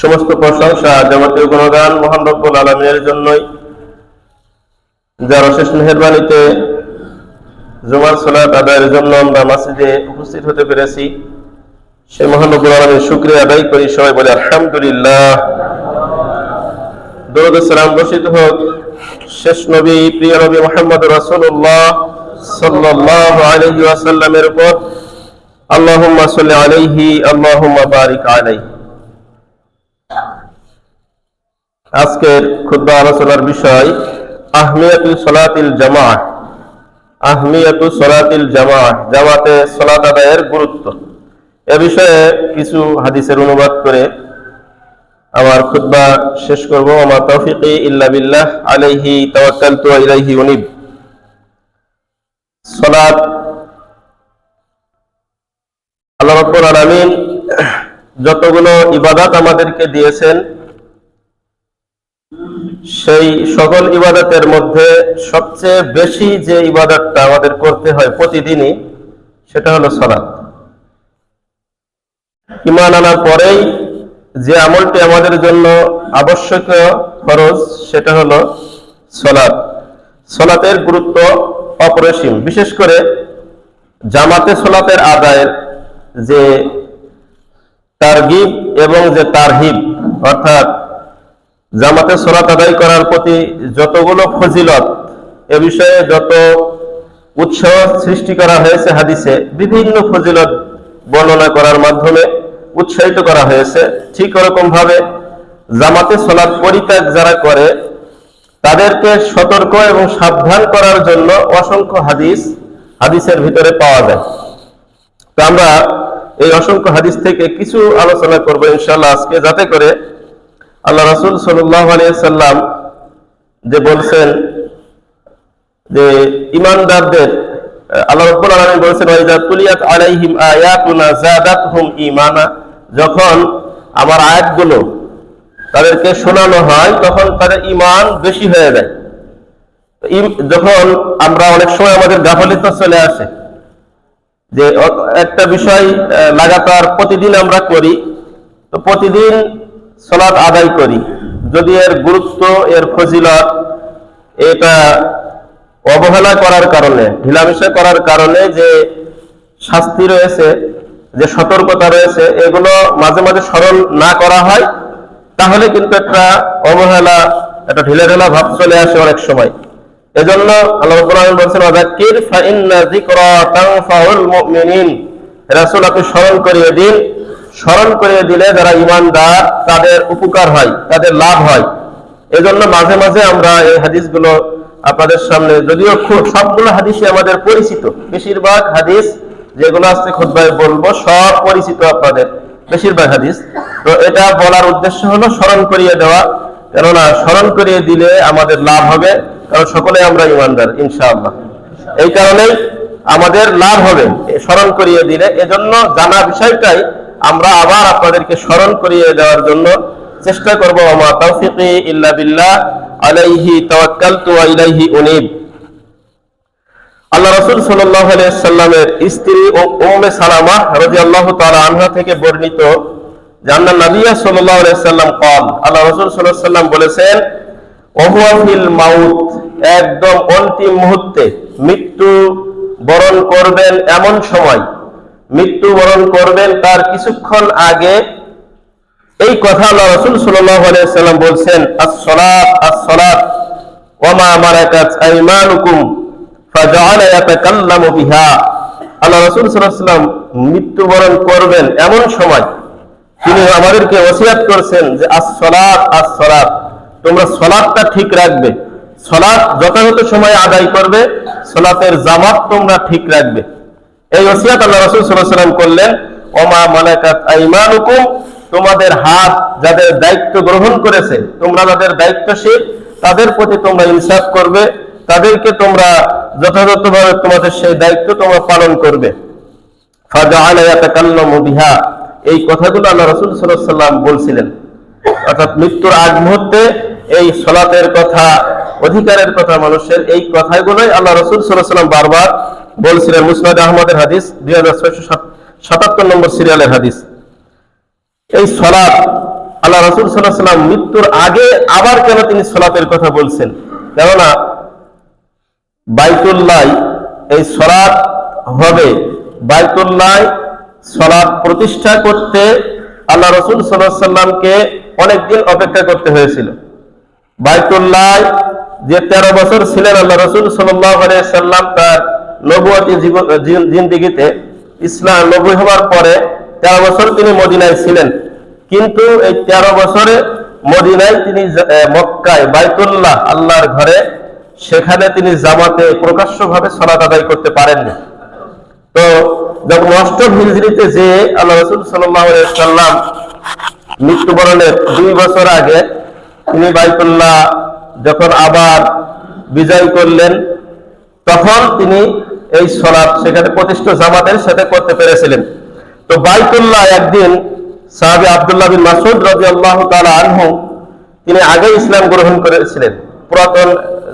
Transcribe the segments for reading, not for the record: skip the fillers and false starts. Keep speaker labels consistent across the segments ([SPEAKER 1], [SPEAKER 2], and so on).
[SPEAKER 1] সমস্ত প্রশংসা যাবতীয় গুণগান মহান রব্বুল আলামিনের জন্যই, যার অশেষ মেহেরবানিতে জুমার সালাত আদায়ের জন্য আমরা মসজিদে উপস্থিত হতে পেরেছি। সেই মহান রব্বুল আলামিনের শুকরিয়া আদায় করি, সবাই বলে আলহামদুলিল্লাহ। দরুদ ও সালাম বর্ষিত হোক শেষ নবী, প্রিয় নবী মুহাম্মদ রাসূলুল্লাহ সাল্লাল্লাহু আলাইহি ওয়াসাল্লামের উপর। আল্লাহুম্মা সাল্লি আলাইহি, আল্লাহুম্মা বারিক আলাইহি। আজকের খুতবা আলোচনার বিষয় আহমিয়াতু সলাতিল জামাআহ। আহমিয়াতু সলাতিল জামাআহ, জামাতে সালাত আদায়ের গুরুত্ব। এ বিষয়ে কিছু হাদিসের অনুবাদ করে আমার খুতবা শেষ করব। ওমা তাওফিকি ইল্লা বিল্লাহ, আলাইহি তাওয়াক্কালতু ওয়া ইলাইহি উনীব। সালাত, আল্লাহ রাব্বুল আলামিন যতগুলো ইবাদত আমাদেরকে দিয়েছেন, সেই সকল ইবাদতের মধ্যে সবচেয়ে বেশি যে ইবাদতটা আমাদের করতে হয় প্রতিদিনই, সেটা হলো সালাত। ঈমান আনার পরেই যে আমলটি আমাদের জন্য আবশ্যকীয় ফরজ, সেটা হলো সালাত। সালাতের গুরুত্ব অপরিসীম। বিশেষ করে জামাতে সালাতের আদায়ের যে তারগিব এবং যে তারহিব, অর্থাৎ জামাতে সালাত আদায় করার প্রতি যতগুলো ফজিলত, এ বিষয়ে যত উৎসাহ সৃষ্টি করা হয়েছে হাদিসে, বিভিন্ন ফজিলত বর্ণনা করার মাধ্যমে উৎসাহিত করা হয়েছে। ঠিক ওরকম ভাবে জামাতে সালাত পরিত্যাগ যারা করে, তাদেরকে সতর্ক এবং সাবধান করার জন্য অসংখ্য হাদিসের ভিতরে পাওয়া যায়। তো আমরা এই অসংখ্য হাদিস থেকে কিছু আলোচনা করব ইনশাআল্লাহ আজকে, যাতে করে আল্লাহ রাসূল সাল্লাল্লাহু আলাইহি সাল্লাম যে বলছেন যে ঈমানদারদের, আল্লাহ রাব্বুল আলামিন বলেছেন ওয়াইদা তুলিয়াত আলাইহিম আয়াতুনা যাদাতহুম ঈমানা, যখন আমার আয়াতগুলো তাদেরকে শোনানো হয় তখন তাদের ঈমান বেশি হয়ে যায়। যখন আমরা অনেক সময় আমাদের গাফিলতা চলে আসে যে একটা বিষয় লাগাতার প্রতিদিন আমরা করি, তো প্রতিদিন সালাত আদায় করি, যদি এর গুরুত্ব, এর ফজিলত, এটা অবহেলা করার কারণে, ঢিলামিশা করার কারণে যে শাস্তি রয়েছে, যে সতর্কতা রয়েছে, এগুলো মাঝে মাঝে স্মরণ না করা হয়, তাহলে কিন্তু একটা অবহেলা, একটা ঢিলাঢালা ভাব চলে আসে অনেক সময়। এজন্য আল্লাহ রাব্বুল আলামিন বলেছেন ওয়াযাক্কির ফাইন্না যিকরা তানফাউল মুমিনিন, রাসূল আপনি স্মরণ করিয়ে দিন, স্মরণ করিয়ে দিলে যারা ঈমানদার তাদের উপকার হয়, তাদের লাভ হয়। এজন্য মাঝে মাঝে আমরা এই হাদিসগুলো আপনাদের সামনে, যদিও সবগুলো হাদিসই আমাদের পরিচিত, বেশিরভাগ হাদিস যেগুলো আজকে খুতবায় বলবো সব পরিচিত আপনাদের, বেশিরভাগ হাদিস। তো এটা বলার উদ্দেশ্য হলো স্মরণ করিয়ে দেওয়া, কেননা স্মরণ করিয়ে দিলে আমাদের লাভ হবে, কারণ সকলে আমরা ঈমানদার ইনশাআল্লাহ। এই কারণেই আমাদের লাভ হবে স্মরণ করিয়ে দিলে। এজন্য জানা বিষয়টাই আমরা আবার আপনাদেরকে স্মরণ করিয়ে দেওয়ার জন্য চেষ্টা করব। ওমা তাওফিকি ইল্লা বিল্লাহ, আলাইহি তাওয়াক্কালতু ওয়া ইলাইহি উনীব। আল্লাহ রাসূল সাল্লাল্লাহু আলাইহি সাল্লামের স্ত্রী উম্মে সালামা রাদিয়াল্লাহু তাআলা আনহা থেকে বর্ণিত যে আন্না নবী সাল্লাল্লাহু আলাইহি সাল্লাম قال, আল্লাহ রাসূল সাল্লাল্লাহু আলাইহি সাল্লাম বলেছেন ওহুয়া ফিল মাউত, একদম অন্তিম মুহূর্তে মৃত্যু বরণ করবেন এমন সময়, মৃত্যু বরণ করবেন তার কিছুক্ষণ আগে, এই কথা আল্লাহ রাসূল সাল্লাল্লাহু আলাইহি সাল্লাম বলছেন আস-সালাত আস-সালাত ওয়া মা মালাকাত আইমানুকুম ফাজাআলা ইয়াতাকাল্লামু বিহা। আল্লাহ রাসূল সাল্লাল্লাহু আলাইহি সাল্লাম মৃত্যুবরণ করবেন এমন সময় তিনি আমাদেরকে ওসিয়াত করছেন যে আস-সালাত আস-সালাত, তোমরা সালাতটা ঠিক রাখবে, সালাত যথাযথ সময়ে আদায় করবে, সালাতের জামাত তোমরা ঠিক রাখবে। এই ওসিয়াত আল্লাহ রাসূল সাল্লাল্লাহু আলাইহি সাল্লাম করলেন। ওমা মালাকাত আইমানুকুম, তোমাদের হাত যাদের দায়িত্ব গ্রহণ করেছে, তোমরা যাদের দায়িত্বশীল, তাদের প্রতি তোমরা ইনসাফ করবে, তাদেরকে তোমরা যথাযথভাবে তোমাদের সেই দায়িত্ব তোমরা পালন করবে। ফাজাআলা ইয়াতাকাল্লামু বিহা, এই কথাগুলো আল্লাহ রাসূল সাল্লাল্লাহু আলাইহি সাল্লাম বলছিলেন। অর্থাৎ মৃত্যুর আগ মুহূর্তে এই সালাতের কথা, অধিকারের কথা মানুষের, এই কথাগুলোই আল্লাহ রাসূল সাল্লাল্লাহু আলাইহি সাল্লাম বারবার বলছিলেন। মুসনাদ আহমদের হাদিস, 2677 নম্বর সিরিয়ালের হাদিস। এই সালাত আল্লাহ রাসূল সাল্লাল্লাহু আলাইহি ওয়াসাল্লাম মৃত্যুর আগে আবার কেন তিনি সালাতের কথা বলছেন? কেননা বাইতুল্লাহ এই সালাত হবে, বাইতুল্লাহ সালাত প্রতিষ্ঠা করতে আল্লাহ রাসূল সাল্লাল্লাহু আলাইহি ওয়াসাল্লামকে অনেকদিন অপেক্ষা করতে হয়েছিল। বাইতুল্লাহ যে 13 বছর ছিলেন আল্লাহ রাসূল সাল্লাল্লাহু আলাইহি ওয়াসাল্লাম তার নবুয়তি জিন্দেগিতে, ইসলাম নবী হওয়ার পরে 13 বছর তিনি মদিনায় ছিলেন, কিন্তু এই 13 বছরে মদিনায় তিনি মক্কায় বাইতুল্লাহ আল্লাহর ঘরে সেখানে তিনি জামাতে প্রকাশ্যভাবে সালাত আদায় করতে পারেননি। তো যখন 8ম হিজরিতে যে আল্লাহ রাসূল সাল্লাল্লাহু আলাইহি ওয়াসাল্লাম মৃত্যুবরণের 2 বছর আগে তিনি বাইতুল্লাহ যখন আবার বিজয় করলেন, তখন তিনি এই সালাত সেখানে প্রতিষ্ঠিত জামাতের সাথে করতে পেরেছিলেন। তো বাইতুল্লাহ একদিন সাহাবী আব্দুল্লাহ বিন মাসউদ রাদিয়াল্লাহু তাআলা আনহু তিনি আগে ইসলাম গ্রহণ করেছিলেন, পুরাতন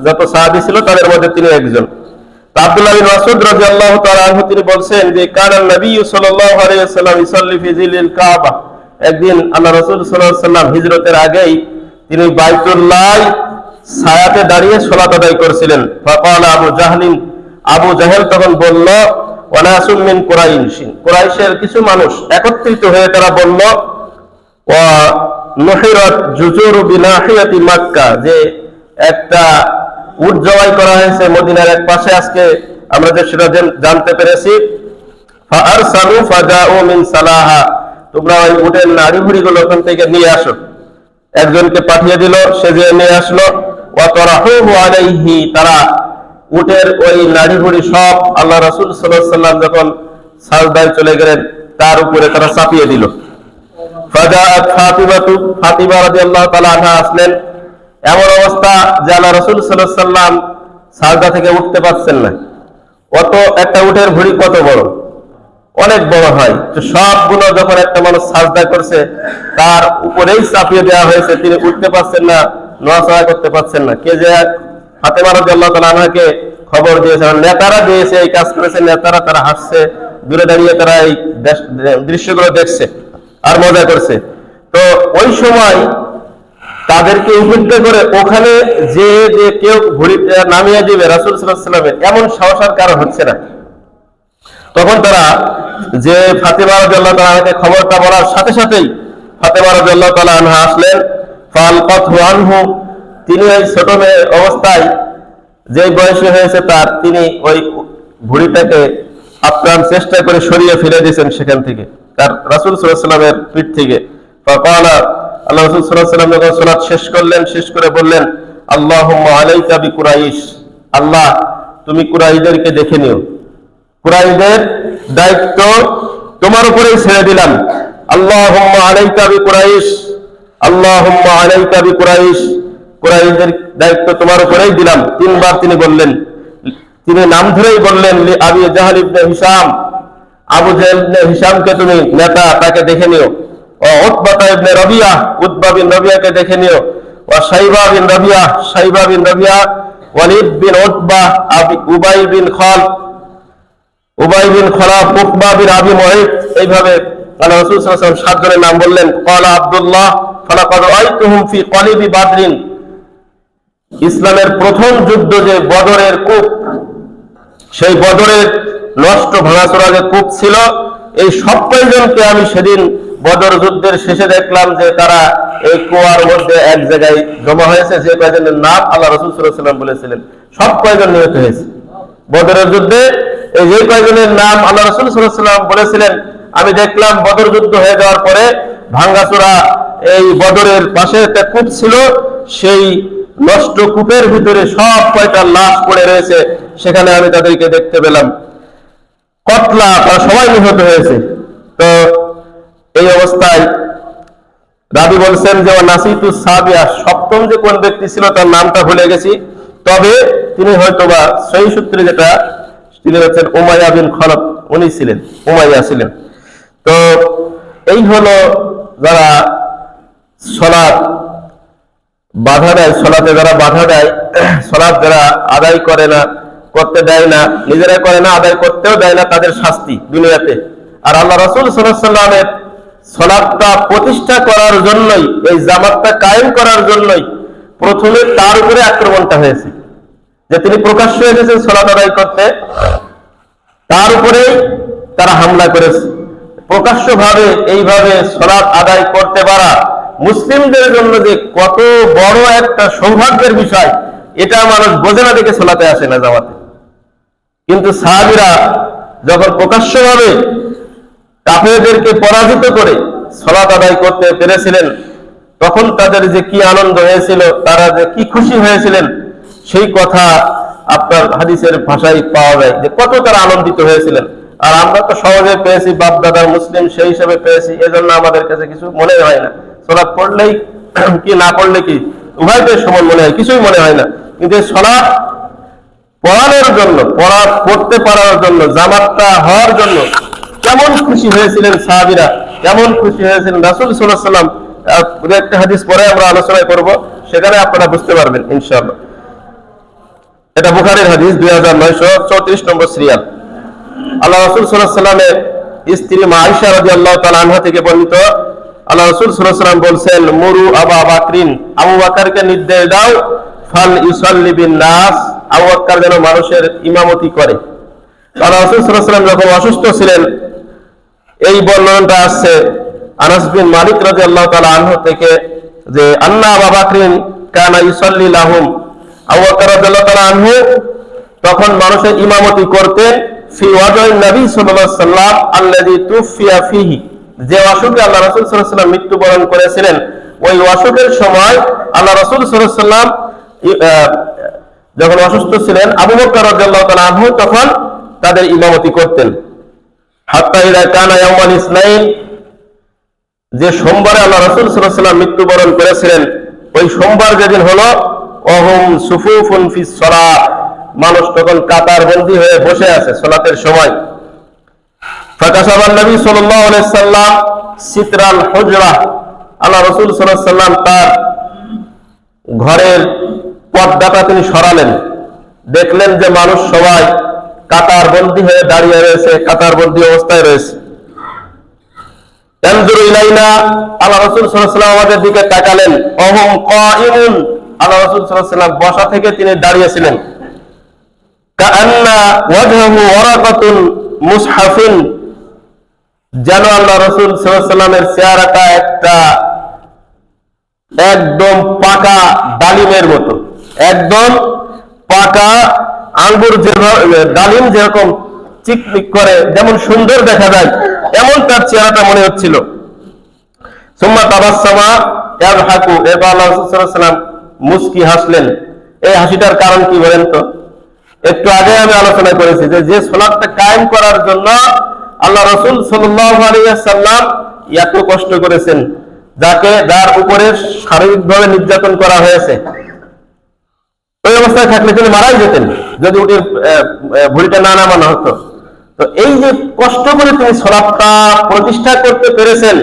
[SPEAKER 1] যত সাহাবী ছিল তাদের মধ্যে তিনি একজন। আব্দুল্লাহ বিন মাসউদ রাদিয়াল্লাহু তাআলা আনহু তিনি বলছেন যে কানা নবী সাল্লাল্লাহু আলাইহি ওয়াসাল্লাম ইসাল্লি ফি জিলিল কাবা, একদিন আল্লাহ রাসূল সাল্লাল্লাহু আলাইহি ওয়াসাল্লাম হিজরতের আগেই তিনি বাইতুল্লাহ ছায়াতে দাঁড়িয়ে সালাত আদায় করেছিলেন। ফাকালা আবু জাহেল তখন বলল ওয়ানাসুম মিন কুরাইশ, কুরাইশের কিছু মানুষ একত্রিত হয়ে তারা বলল ওয়া নুহিরাত জুজুরু বিনাহিয়াতি মক্কা, যে একটা উট জবাই করা হয়েছে মদিনার এক পাশে, আজকে আমরা যে সেটা জানতে পেরেছি। ফাআরসালু ফাজাউ মিন সালাহা, তোমরা ওই উটের নাড়ি ভুড়িগুলো ওখান থেকে নিয়ে আসো। একজনকে পাঠিয়ে দিল, সে যে নিয়ে আসলো। ওয়া তারাহুহু আলাইহি, তারা উটের ওই নাড়ি ভুড়ি সব আল্লাহ রাসূল সাল্লাল্লাহু আলাইহি ওয়াসাল্লাম যখন সাজদায় চলে গেলেন তার উপরে তারা চাপিয়ে দিল। ফাজাআত ফাতিমা রাদিয়াল্লাহু তাআলা আনহা আসলেন। এমন অবস্থা যে আল্লাহ রাসূল সাল্লাল্লাহু আলাইহি ওয়াসাল্লাম সাজদা থেকে উঠতে পারছেন না। অত একটা উটের ভুড়ি কত বড়, অনেক বড় হয়। তো সবগুলো যখন একটা মানুষ সাজদা করছে তার উপরেই চাপিয়ে দেওয়া হয়েছে, তিনি উঠতে পারছেন না, নড়াচড়া করতে পারছেন না। কে যে ফাতিমা রাদিয়াল্লাহু তাআলা আনহাকে খবর দিয়েছে, নেতারা দিয়েছে এই কাজ করেছে, নেতারা তারা হাসছে, দূরে দাঁড়িয়ে তারা এই দৃশ্যগুলো দেখছে আর মজা করছে। তো ওই সময় তাদেরকে উপেক্ষা করে ওখানে যে কেউ ভুড়ি নামিয়ে দিবে রাসূল সাল্লাল্লাহু আলাইহি ওয়াসাল্লামের, এমন সাহস আর কারো হচ্ছে না। তখন তারা যে ফাতিমা রাদিয়াল্লাহু তাআলা আনহাকে খবরটা বলার সাথে সাথেই ফাতিমা রাদিয়াল্লাহু তাআলা আনহা আসলেন। ফালকাতহু আনহু, তিনি ওই ছোট মেয়ে অবস্থায় যে বয়সী হয়েছে তার, তিনি ওই ভুড়িটাকে আপ্রাণ চেষ্টা করে সরিয়ে ফেলে দিয়েছেন সেখান থেকে, তার রাসূল সাল্লাল্লাহু আলাইহি ওয়াসাল্লামের পিঠ থেকে। ফাকালা, আল্লাহ রাসূল সাল্লাল্লাহু আলাইহি ওয়াসাল্লাম যখন সালাত শেষ করলেন, শেষ করে বললেন আল্লাহুম্মা আলাইকা বিকুরাইশ, আল্লাহ তুমি কুরাইশদেরকে দেখে নিও, কুরাইশদের দায়িত্ব তোমার উপরেই ছেড়ে দিলাম। আল্লাহুম্মা আলাইকা বিকুরাইশ, আল্লাহুম্মা আলাইকা বিকুরাইশ, কুরাইশদের দায়িত্ব তোমার উপরেই দিলাম। 3 বার তিনি বললেন, তিনি নাম ধরেই বললেন লি আবি জাহল ইবনে হিশাম, আবু জাহল ইবনে হিশামকে তুমি নেতা, তাকে দেখে নিও। ও উতবা ইবনে রবিয়া, উতবা বিন রবিয়াকে দেখে নিও। ও শাইবা বিন রবিয়া, শাইবা বিন রবিয়া, ওয়ালিদ বিন উতবা, উবাই বিন খালদ, উবাই বিন খলাফ, উকবা বিন আবি মুআইত। এইভাবে আল্লাহ রাসূল সাল্লাল্লাহু আলাইহি ওয়াসাল্লাম 7 জনের নাম বললেন। ক্বালা আব্দুল্লাহ ফালাকাদ রাআইতুহুম ফি কলিবি বাদরিন, ইসলামের প্রথম যুদ্ধ যে বদরের কূপ, সেই বদরের নষ্ট ভাঙাচোরা যে কূপ ছিল, এই সব কয়জনকে আমি সেদিন বদর যুদ্ধের শেষে দেখলাম যে তারা এই কুয়ার মধ্যে এক জায়গায় জমা হয়েছে। যে কয়জনের নাম আল্লাহ রাসূল সাল্লাল্লাহু আলাইহি ওয়াসাল্লাম বলেছিলেন, সব কয়জন নিহত হয়েছে বদরের যুদ্ধে। এই যে কয়জনের নাম আল্লাহ রাসূল সাল্লাল্লাহু আলাইহি ওয়াসাল্লাম বলেছিলেন, আমি দেখলাম বদর যুদ্ধ হয়ে যাওয়ার পরে ভাঙ্গাচোরা এই বদরের পাশে একটা কূপ ছিল, সেই নষ্ট কূপের ভিতরে সব কয়টা লাশ পড়ে রয়েছে, সেখানে আমি তাদেরকে দেখতে পেলাম। কতলা, তারা সবাই নিহত হয়েছে। তো এই অবস্থায় রাবি বলছেন যে নাসিতু সাবিয়া, 7ম যে কোন ব্যক্তি ছিল তার নামটা ভুলে গেছি, তবে তিনি হয়তোবা সহিহ সূত্রে যেটা, তিনি হচ্ছেন উমাইয়া বিন খালদ, উনি ছিলেন, উমাইয়া ছিলেন। তো এই হলো যারা সালাত বাধা দেয়, সালাতে যারা বাধা দেয়, সালাত যারা আদায় করে না, করতে দেয় না, নিজেরা করে না, আদায় করতেও দেয় না, তাদের শাস্তি দুনিয়াতে। আর আল্লাহ রাসূল সাল্লাল্লাহু আলাইহি ওয়াসাল্লামের সালাতটা প্রতিষ্ঠা করার জন্যই, এই জামাতটা কায়েম করার জন্যই প্রথমে তার উপরে আক্রমণটা হয়েছে, যে তিনি প্রকাশ্যে এসেছেন সালাত আদায় করতে, তার উপরেই তারা হামলা করেছে। প্রকাশ্যভাবে এইভাবে সালাত আদায় করতে পারা মুসলিমদের জন্য যে কত বড় একটা সৌভাগ্যের বিষয়, এটা মানুষ বোঝে না দেখে সালাতে আসে না জামাতে। কিন্তু সাহাবীরা যখন প্রকাশ্যভাবে কাফেরদেরকে পরাজিত করে সালাত আদায় করতে পেরেছিলেন, তখন তাদের যে কি আনন্দ হয়েছিল, তারা যে কি খুশি হয়েছিলেন, সেই কথা আপনার হাদিসের ভাষায় পাওয়া যায় যে কত তারা আনন্দিত হয়েছিলেন। আর আমরা তো সহজে পেয়েছি, বাপ দাদার মুসলিম সেই হিসাবে পেয়েছি, এজন্য আমাদের কাছে কিছু মনে হয় না। সালাত পড়লেই কি না পড়লে কি উভয়টাই সমান মনে হয়, কিছুই মনে হয় না। কিন্তু এই সালাত পড়ানোর জন্য, পড়তে পারার জন্য, জামাতটা হওয়ার জন্য কেমন খুশি হয়েছিলেন সাহাবীরা, কেমন খুশি হয়েছিলেন রাসূল সাল্লাল্লাহু আলাইহি ওয়াসাল্লাম। একটা হাদিস পরে আমরা আলোচনা করব, সেখানে আপনারা বুঝতে পারবেন ইনশাআল্লাহ। এটা বুখারীর হাদিস 2934 নম্বর সিরিয়াল। আল্লাহ রাসূল সাল্লাল্লাহু আলাইহি ওয়াসাল্লামের স্ত্রী মা আয়েশা রাদিয়াল্লাহু তাআলা আনহা থেকে বর্ণিত, আল্লাহ রাসূল সাল্লাল্লাহু আলাইহি ওয়াসাল্লাম বলেন, মুরু আবু বকরিন, আবু বকরকে নির্দেশ দাও, ফাল ইউসাল্লি বিন নাস, আবু বকর যেন মানুষের ইমামতি করে। আল্লাহ রাসূল সাল্লাল্লাহু আলাইহি ওয়াসাল্লাম যখন অসুস্থ ছিলেন, এই বর্ণনাটা আসছে আনাস বিন মালিক রাদিয়াল্লাহু তাআলা আনহু থেকে, যে আন্না আবু বকরিন কানা ইউসাল্লি লাহুম, আবু বকর রাদিয়াল্লাহু তাআলা আনহু তখন মানুষের ইমামতি করতেন, ফি ওয়াজহিন নবী সাল্লাল্লাহু আলাইহি ওয়াসাল্লাম আল্লাযী তুফিয়া ফিহি, যে অসুখে আল্লাহ রাসূল সাল্লাল্লাহু আলাইহি ওয়াসাল্লাম মৃত্যুবরণ করেছিলেন, ওই অসুখের সময় আল্লাহ রাসূল সাল্লাল্লাহু আলাইহি ওয়াসাল্লাম যখন অসুস্থ ছিলেন, আবু বকর রাদিয়াল্লাহু তাআলা আনহু তখন তাদের ইমামতি করতেন। হাত্তা ইযা কানা ইয়াউমাল ইসনাইন, যে সোমবারে আল্লাহ রাসূল সাল্লাল্লাহু আলাইহি ওয়াসাল্লাম মৃত্যুবরণ করেছিলেন, ওই সোমবার যেদিন হলো, ওহুম সুফুফুন ফিস সালাত, মানুষ তখন কাতারবন্দি হয়ে বসে আছে সালাতের সময়। ফাকাশাবান নবী সাল্লাল্লাহু আলাইহি ওয়াসাল্লাম সিতরাল হুজরা, আল্লাহ রাসূল সাল্লাল্লাহু আলাইহি ওয়াসাল্লাম তার ঘরের পর্দাটা তিনি সরালেন, দেখলেন যে মানুষ সবাই কাতারবন্দি হয়ে দাঁড়িয়ে রয়েছে, কাতারবন্দি অবস্থায় রয়েছে। তানজুরু ইলাইনা, আল্লাহ রাসূল সাল্লাল্লাহু আলাইহি ওয়াসাল্লাম আমাদের দিকে তাকালেন, ওহুম কাঈমুন, আল্লাহ রাসূল সাল্লাল্লাহু আলাইহি ওয়াসাল্লাম বসা থেকে তিনি দাঁড়িয়েছিলেন। কাআন্না ওয়াজহু ওয়ারাকাতুন মুসহাফিন, যেন আল্লাহ রাসূল সাল্লাল্লাহু আলাইহি ওয়াসাল্লামের চেহারাটা একটা একদম পাকা ডালিমের মতো, একদম পাকা আঙ্গুর, যেভাবে ডালিম যেরকম চিকমিক করে, যেমন সুন্দর দেখা যায়, এমন তার চেহারাটা মনে হচ্ছিল। সুম্মা তাবাসসামা ইয়াযহাকু, এরপর আল্লাহ রাসূল সাল্লাল্লাহু আলাইহি ওয়াসাল্লাম মুস্কি হাসলেন। এই হাসিটার কারণ কি বলেন তো? একটু আগে আমি আলোচনা করেছি যে সালাতটা কায়েম করার জন্য আল্লাহ রাসূল সাল্লাল্লাহু আলাইহি ওয়াসাল্লাম এত কষ্ট করেছেন, যার উপরে শারীরিকভাবে নির্যাতন করা হয়েছে, ওই অবস্থায় থাকলে তিনি মারাই যেতেন যদি উঠে ভুঁড়িটা না নামানো হতো। তো এই যে কষ্ট করে তিনি সালাতটা প্রতিষ্ঠা করতে পেরেছেন,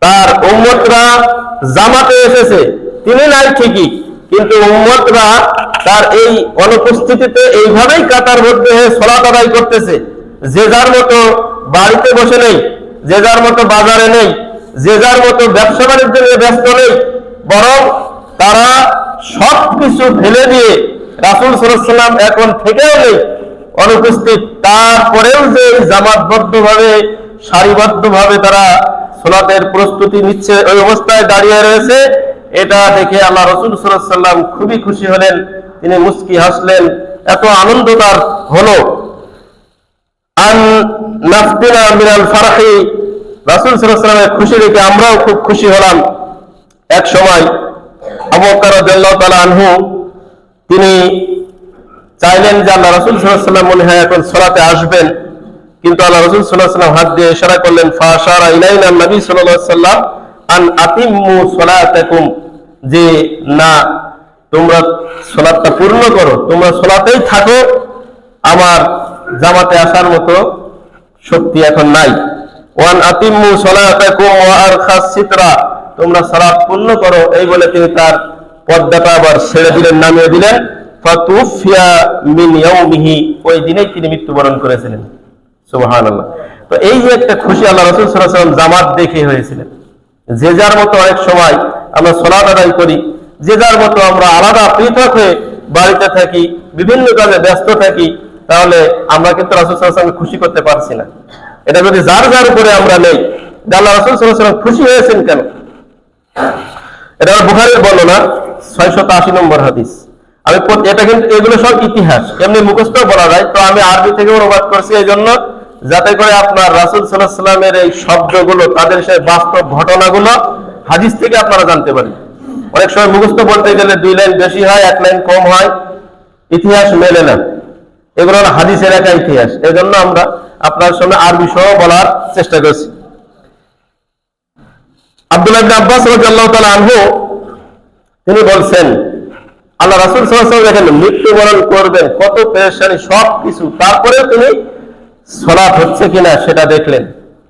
[SPEAKER 1] তার উম্মতরা জামাতে এসেছে, তিনি নাই ঠিকই, কিন্তু উম্মতরা তার এই অনুপস্থিতিতে এইভাবেই কাতারবদ্ধ হয়ে সালাত আদায় করতেছে। যে যার মতো বাড়িতে বসে নেই, যে যার মতো বাজারে নেই, যে যার মতো ব্যবসা বাণিজ্য নিয়ে ব্যস্ত নেই, বরং তারা সবকিছু ফেলে দিয়ে, রাসূল সাল্লাল্লাহু আলাইহি ওয়াসাল্লাম এখন থেকেও নেই, অনুপস্থিত, তারপরেও যে জামাতবদ্ধ ভাবে, সারিবদ্ধ ভাবে তারা সালাতের প্রস্তুতি নিচ্ছে, ওই অবস্থায় দাঁড়িয়ে রয়েছে, এটা দেখে আল্লাহ রাসূল সাল্লাল্লাহু আলাইহি ওয়াসাল্লাম খুবই খুশি হলেন, তিনি মুস্কি হাসলেন, এত আনন্দ তার হলো। আন নাফতিনা মিনাল ফারহি, রাসূল সাল্লাল্লাহু আলাইহি ওয়াসাল্লামের খুশি দেখে আমরাও খুব খুশি হলাম। এক সময় আবু বকর রাদিয়াল্লাহু তাআলা আনহু তিনি চাইলেন যে আল্লাহ রাসূল সাল্লাল্লাহু আলাইহি ওয়াসাল্লাম মনে হয় এখন সালাতে আসবেন, কিন্তু আল্লাহ রাসূল সাল্লাল্লাহু আলাইহি ওয়াসাল্লাম হাত দিয়ে ইশারা করলেন, ফাশারা ইলাইনা নবী সাল্লাল্লাহু আলাইহি ওয়াসাল্লাম আন আতিম্মু সালাতাকুম, যে না, তোমরা সালাতটা পূর্ণ করো, তোমরা সালাতেই থাকো, আমার জামাতে আসার মতো শক্তি এখন নাই। ওয়ান আতিম্মু সালাতাকুম ওয়া আরখাস সিতরা, তোমরা সালাত পূর্ণ করো, এই বলে তিনি তার পর্দাটা আবার ছেড়ে দিলেন, নামিয়ে দিলেন। ফাতুফিয়া মিন ইয়াউমিহি, ওই দিনেই তিনি মৃত্যুবরণ করেছিলেন। সুবহানাল্লাহ। তো এই যে একটা খুশি আল্লাহ রাসূল সাল্লাল্লাহু আলাইহি ওয়াসাল্লাম জামাত দেখে হয়েছিলেন। যে যার মতো অনেক সময় আমরা সালাত আদায় করি, যে যার মতো আমরা আলাদা পৃথক হয়ে বাড়িতে থাকি, বিভিন্ন কাজে ব্যস্ত থাকি, তাহলে আমরা কিন্তু রাসূল সাল্লাল্লাহু আলাইহি ওয়াসাল্লামকে খুশি করতে পারছি না। এটা যদি যার যার উপরে আমরা নেই, আল্লাহ রাসূল সাল্লাল্লাহু আলাইহি ওয়াসাল্লাম খুশি হয়েছেন কেন? এটা বুখারীর বর্ণনা 680 নম্বর হাদিস। এটা কিন্তু এগুলো সব ইতিহাস, এমনি মুখস্থ বলা যায়, তো আমি আরবি থেকে অনুবাদ করছি এই জন্য, যাতে করে আপনার রাসূল সাল্লাল্লাহু আলাইহি ওয়াসাল্লামের এই শব্দগুলো, তাদের সেই বাস্তব ঘটনাগুলো হাদিস থেকে আপনারা জানতে পারেন। অনেক সময় মুখস্থ বলতে গেলে 2 লাইন বেশি হয়, 1 লাইন কম হয়, ইতিহাস মেলে না। এগুলো হলো হাদিসের একা ইতিহাস। এই জন্য আমরা আপনার সামনে আরবি সহ বলার চেষ্টা করছি। আব্দুল্লাহ ইবনে আব্বাস রাদিয়াল্লাহু তাআলা আনহু তিনি বলছেন, আল্লাহ রাসূল সাল্লাল্লাহু আলাইহি ওয়াসাল্লাম দেখেন মৃত্যুবরণ করবেন, কত পেরেশানি সবকিছু, তারপরে তিনি সালাত হচ্ছে কিনা সেটা দেখলেন।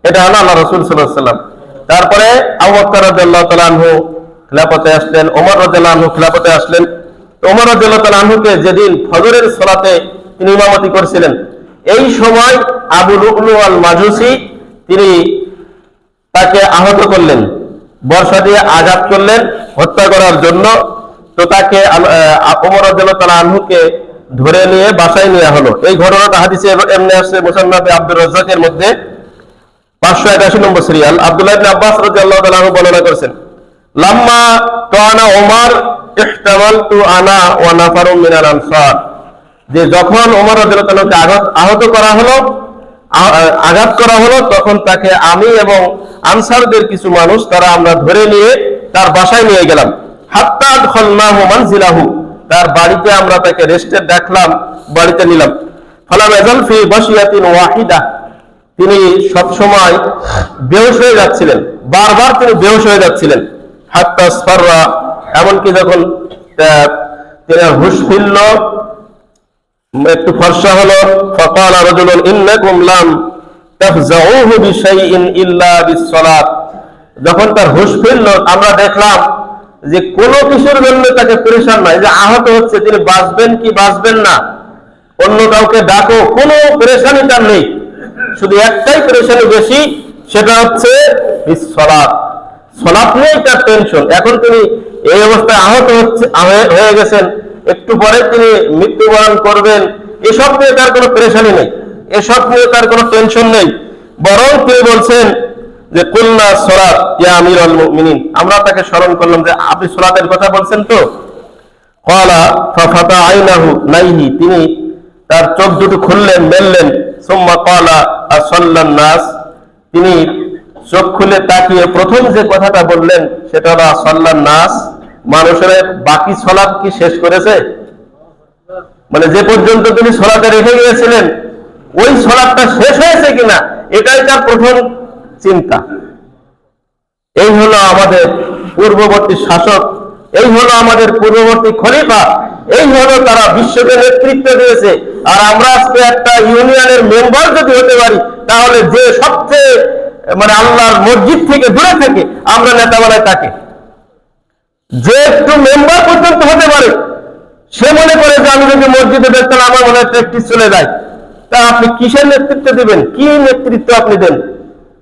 [SPEAKER 1] এটা হলো আল্লাহ রাসূল সাল্লাল্লাহু আলাইহি ওয়াসাল্লাম। তারপরে আবু বকর রাদিয়াল্লাহু তাআলা আনহু খিলাফতে আসলেন, ওমর রাদিয়াল্লাহু আনহু খিলাফতে আসলেন। ওমর রাদিয়াল্লাহু তাআলা আনহুকে যেদিন ফজরের সালাতে তিনি ইমামতি করছিলেন, এই সময় আবু লুলু আল মাজুসি তিনি তাকে আহত করলেন, বর্ষা দিয়ে আঘাত করলেন হত্যা করার জন্য। তো তাকে ওমর রাদিয়াল্লাহু তাআলা আনহুকে ধরে নিয়ে বাসায় নেওয়া হলো। এই ঘটনাটা হাদিসে এমনি আসছে মুসান্নাফে আব্দুর রাজ্জাকের মধ্যে 581 নম্বর সিরিয়াল। আব্দুল্লাহ ইবনে আব্বাস রাদিয়াল্লাহু তাআলা আনহু বর্ণনা করেছেন, লাম্মা তাআনা ওমর ইহতামালতু আনা ওয়া নাফারুম মিনাল আনসার, যে যখন ওমর রাদিয়াল্লাহু তাআলাকে আহত করা হলো, আঘাত করা হলো, তখন তাকে আমি এবং আনসারদের কিছু মানুষ তারা আমরা ধরে নিয়ে তার বাসায় নিয়ে গেলাম। হাত্তা আদখালনাহু মানজিলাহু, তার বাড়িতে আমরা তাকে রেস্টে রাখলাম, বাড়িতে নিলাম। ফালাম ইয়াজাল ফি বাশিয়াতিন ওয়াহিদা, তিনি সব সময় বেহুশ হয়ে যাচ্ছিলেন, বারবার তিনি বেহুশ হয়ে যাচ্ছিলেন। হাত্তা আসফাররা, এমনকি যখন তিনি হুঁশ ফিরল, একটু ফর্সা হলো, ফাকালা রাজুলুন ইন্নাকুম লাম তাফজাউহু বিশাইইন ইল্লা বিসসালাত, যখন তার হুঁশ ফিরল আমরা দেখলাম যে কোনো কিছুর জন্য তাকে পরেশান নয়, যে আহত হচ্ছে তিনি বাঁচবেন কি বাঁচবেন না, অন্য কাউকে ডাকো, কোনো পরেশানি তার নেই, শুধু একটাই পরেশানি বেশি, সেটা হচ্ছে বিসসালাত, সালাত নিয়ে তার টেনশন। এখন তিনি এই অবস্থায় আহত হয়ে গেছেন, একটু পরে তিনি মৃত্যুবরণ করবেন, এসব নিয়ে তার কোনো পরেশানি নেই, এসব নিয়ে তার কোনো টেনশন নেই। বরং তিনি বলছেন যে কুল্লা সালাত ইয়া আমিরুল মুমিনিন, আমরা তাকে স্মরণ করলাম যে আপনি সালাতের কথা বলছেন তো। ক্বালা ফাফাতা আইনাহু নাইহি, তিনি তার চোখ দুটো খুললেন, মেললেন। সুম্মা ক্বালা আসাল্লান নাস, তিনি চোখ খুলে তাকিয়ে প্রথম যে কথাটা বললেন সেটা হলো আসাল্লান নাস, মানুষের বাকি সালাত কি শেষ করেছে? মানে যে পর্যন্ত তিনি সালাতে রেখে গিয়েছিলেন ওই সালাতটা শেষ হয়েছে কিনা, এটাই তার প্রথম চিন্তা। এই হলো আমাদের পূর্ববর্তী শাসক, এই হলো আমাদের পূর্ববর্তী খলিফা, এই হলো তারা বিশ্বকে নেতৃত্ব দিয়েছে। আর আমরা আজকে একটা ইউনিয়নের মেম্বার যদি হতে পারি, তাহলে যে সবচেয়ে মানে আল্লাহর মসজিদ থেকে দূরে থাকে আমরা নেতা বানাই তাকে। যে একটু মেম্বার পর্যন্ত হতে পারে, সে মনে করে যে আমি যদি মসজিদে দেখতাম আমার মনে হয় প্র্যাকটিস চলে যায়। তা আপনি কিসের নেতৃত্ব দিবেন? কি নেতৃত্ব আপনি দেন?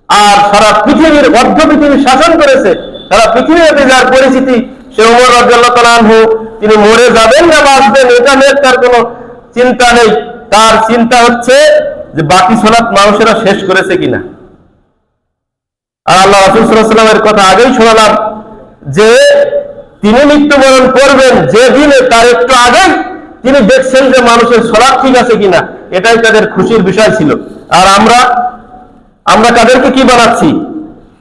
[SPEAKER 1] আর সারা পৃথিবীর অর্ধ পৃথিবী শাসন করেছে, সারা পৃথিবীতে যার পরিচিতি, সে ওমর রাদিয়াল্লাহু তাআলা আনহু, তিনি মরে যাবেন না বাঁচবেন এটা নিয়ে তার কোনো চিন্তা নেই। তার চিন্তা হচ্ছে যে বাকি সালাত মানুষেরা শেষ করেছে কিনা। আর আল্লাহ রাসূল সাল্লাল্লাহু আলাইহি ওয়াসাল্লামের কথা আগেই শোনালাম যে তিনি মৃত্যুবরণ করবেন যে দিনে, তার একটু আগে তিনি দেখছেন যে মানুষের সালাত ঠিক আছে কিনা, এটাই তাদের খুশির বিষয় ছিল। আর আমরা কাদেরকে কি বানাচ্ছি,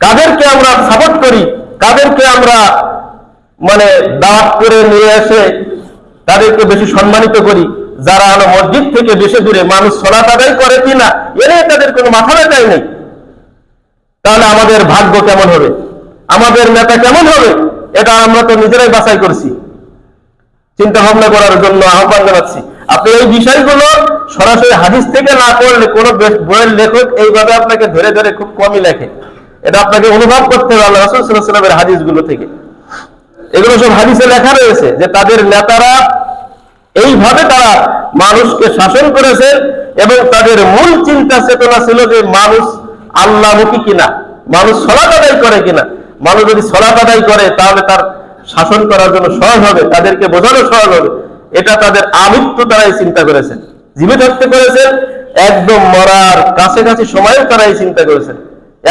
[SPEAKER 1] কাদেরকে আমরা সাপোর্ট করি, কাদেরকে আমরা মানে দাওয়াত করে নিয়ে এসে তাদেরকে বেশি সম্মানিত করি, যারা হলো মসজিদ থেকে বেশি দূরে, মানুষ সালাত আদায় করে কিনা এনে তাদের কোনো মাথা ব্যথাই নেই। তাহলে আমাদের ভাগ্য কেমন হবে, আমাদের নেতা কেমন হবে, এটা আমরা তো নিজেরাই বাছাই করছি। চিন্তা ভাবনা করার জন্য আহ্বান জানাচ্ছি। আপনি এই বিষয়গুলো সরাসরি হাদিস থেকে না পড়লে, কোন বইয়ের লেখক এইভাবে আপনাকে ধরে ধরে খুব কমই লেখে, এটা আপনাকে অনুভব করতে হবে আল্লাহ রাসূল সাল্লাল্লাহু আলাইহি ওয়াসাল্লামের হাদিসগুলো থেকে। এগুলো সব হাদিসে লেখা রয়েছে যে তাদের নেতারা এইভাবে তারা মানুষকে শাসন করেছে এবং তাদের মূল চিন্তা চেতনা ছিল যে মানুষ আল্লাহমুখী কিনা, মানুষ সালাত আদায় করে কিনা। মানুষ যদি সালাত আদায় করে তাহলে তার শাসন করার জন্য সহজ হবে, তাদেরকে বোঝানো সহজ হবে। এটা তাদের আমৃত্যু তারাই চিন্তা করেছেন, জীবিত থাকতে করেছেন, একদম মরার কাছাকাছি সময়েও তারাই চিন্তা করেছেন।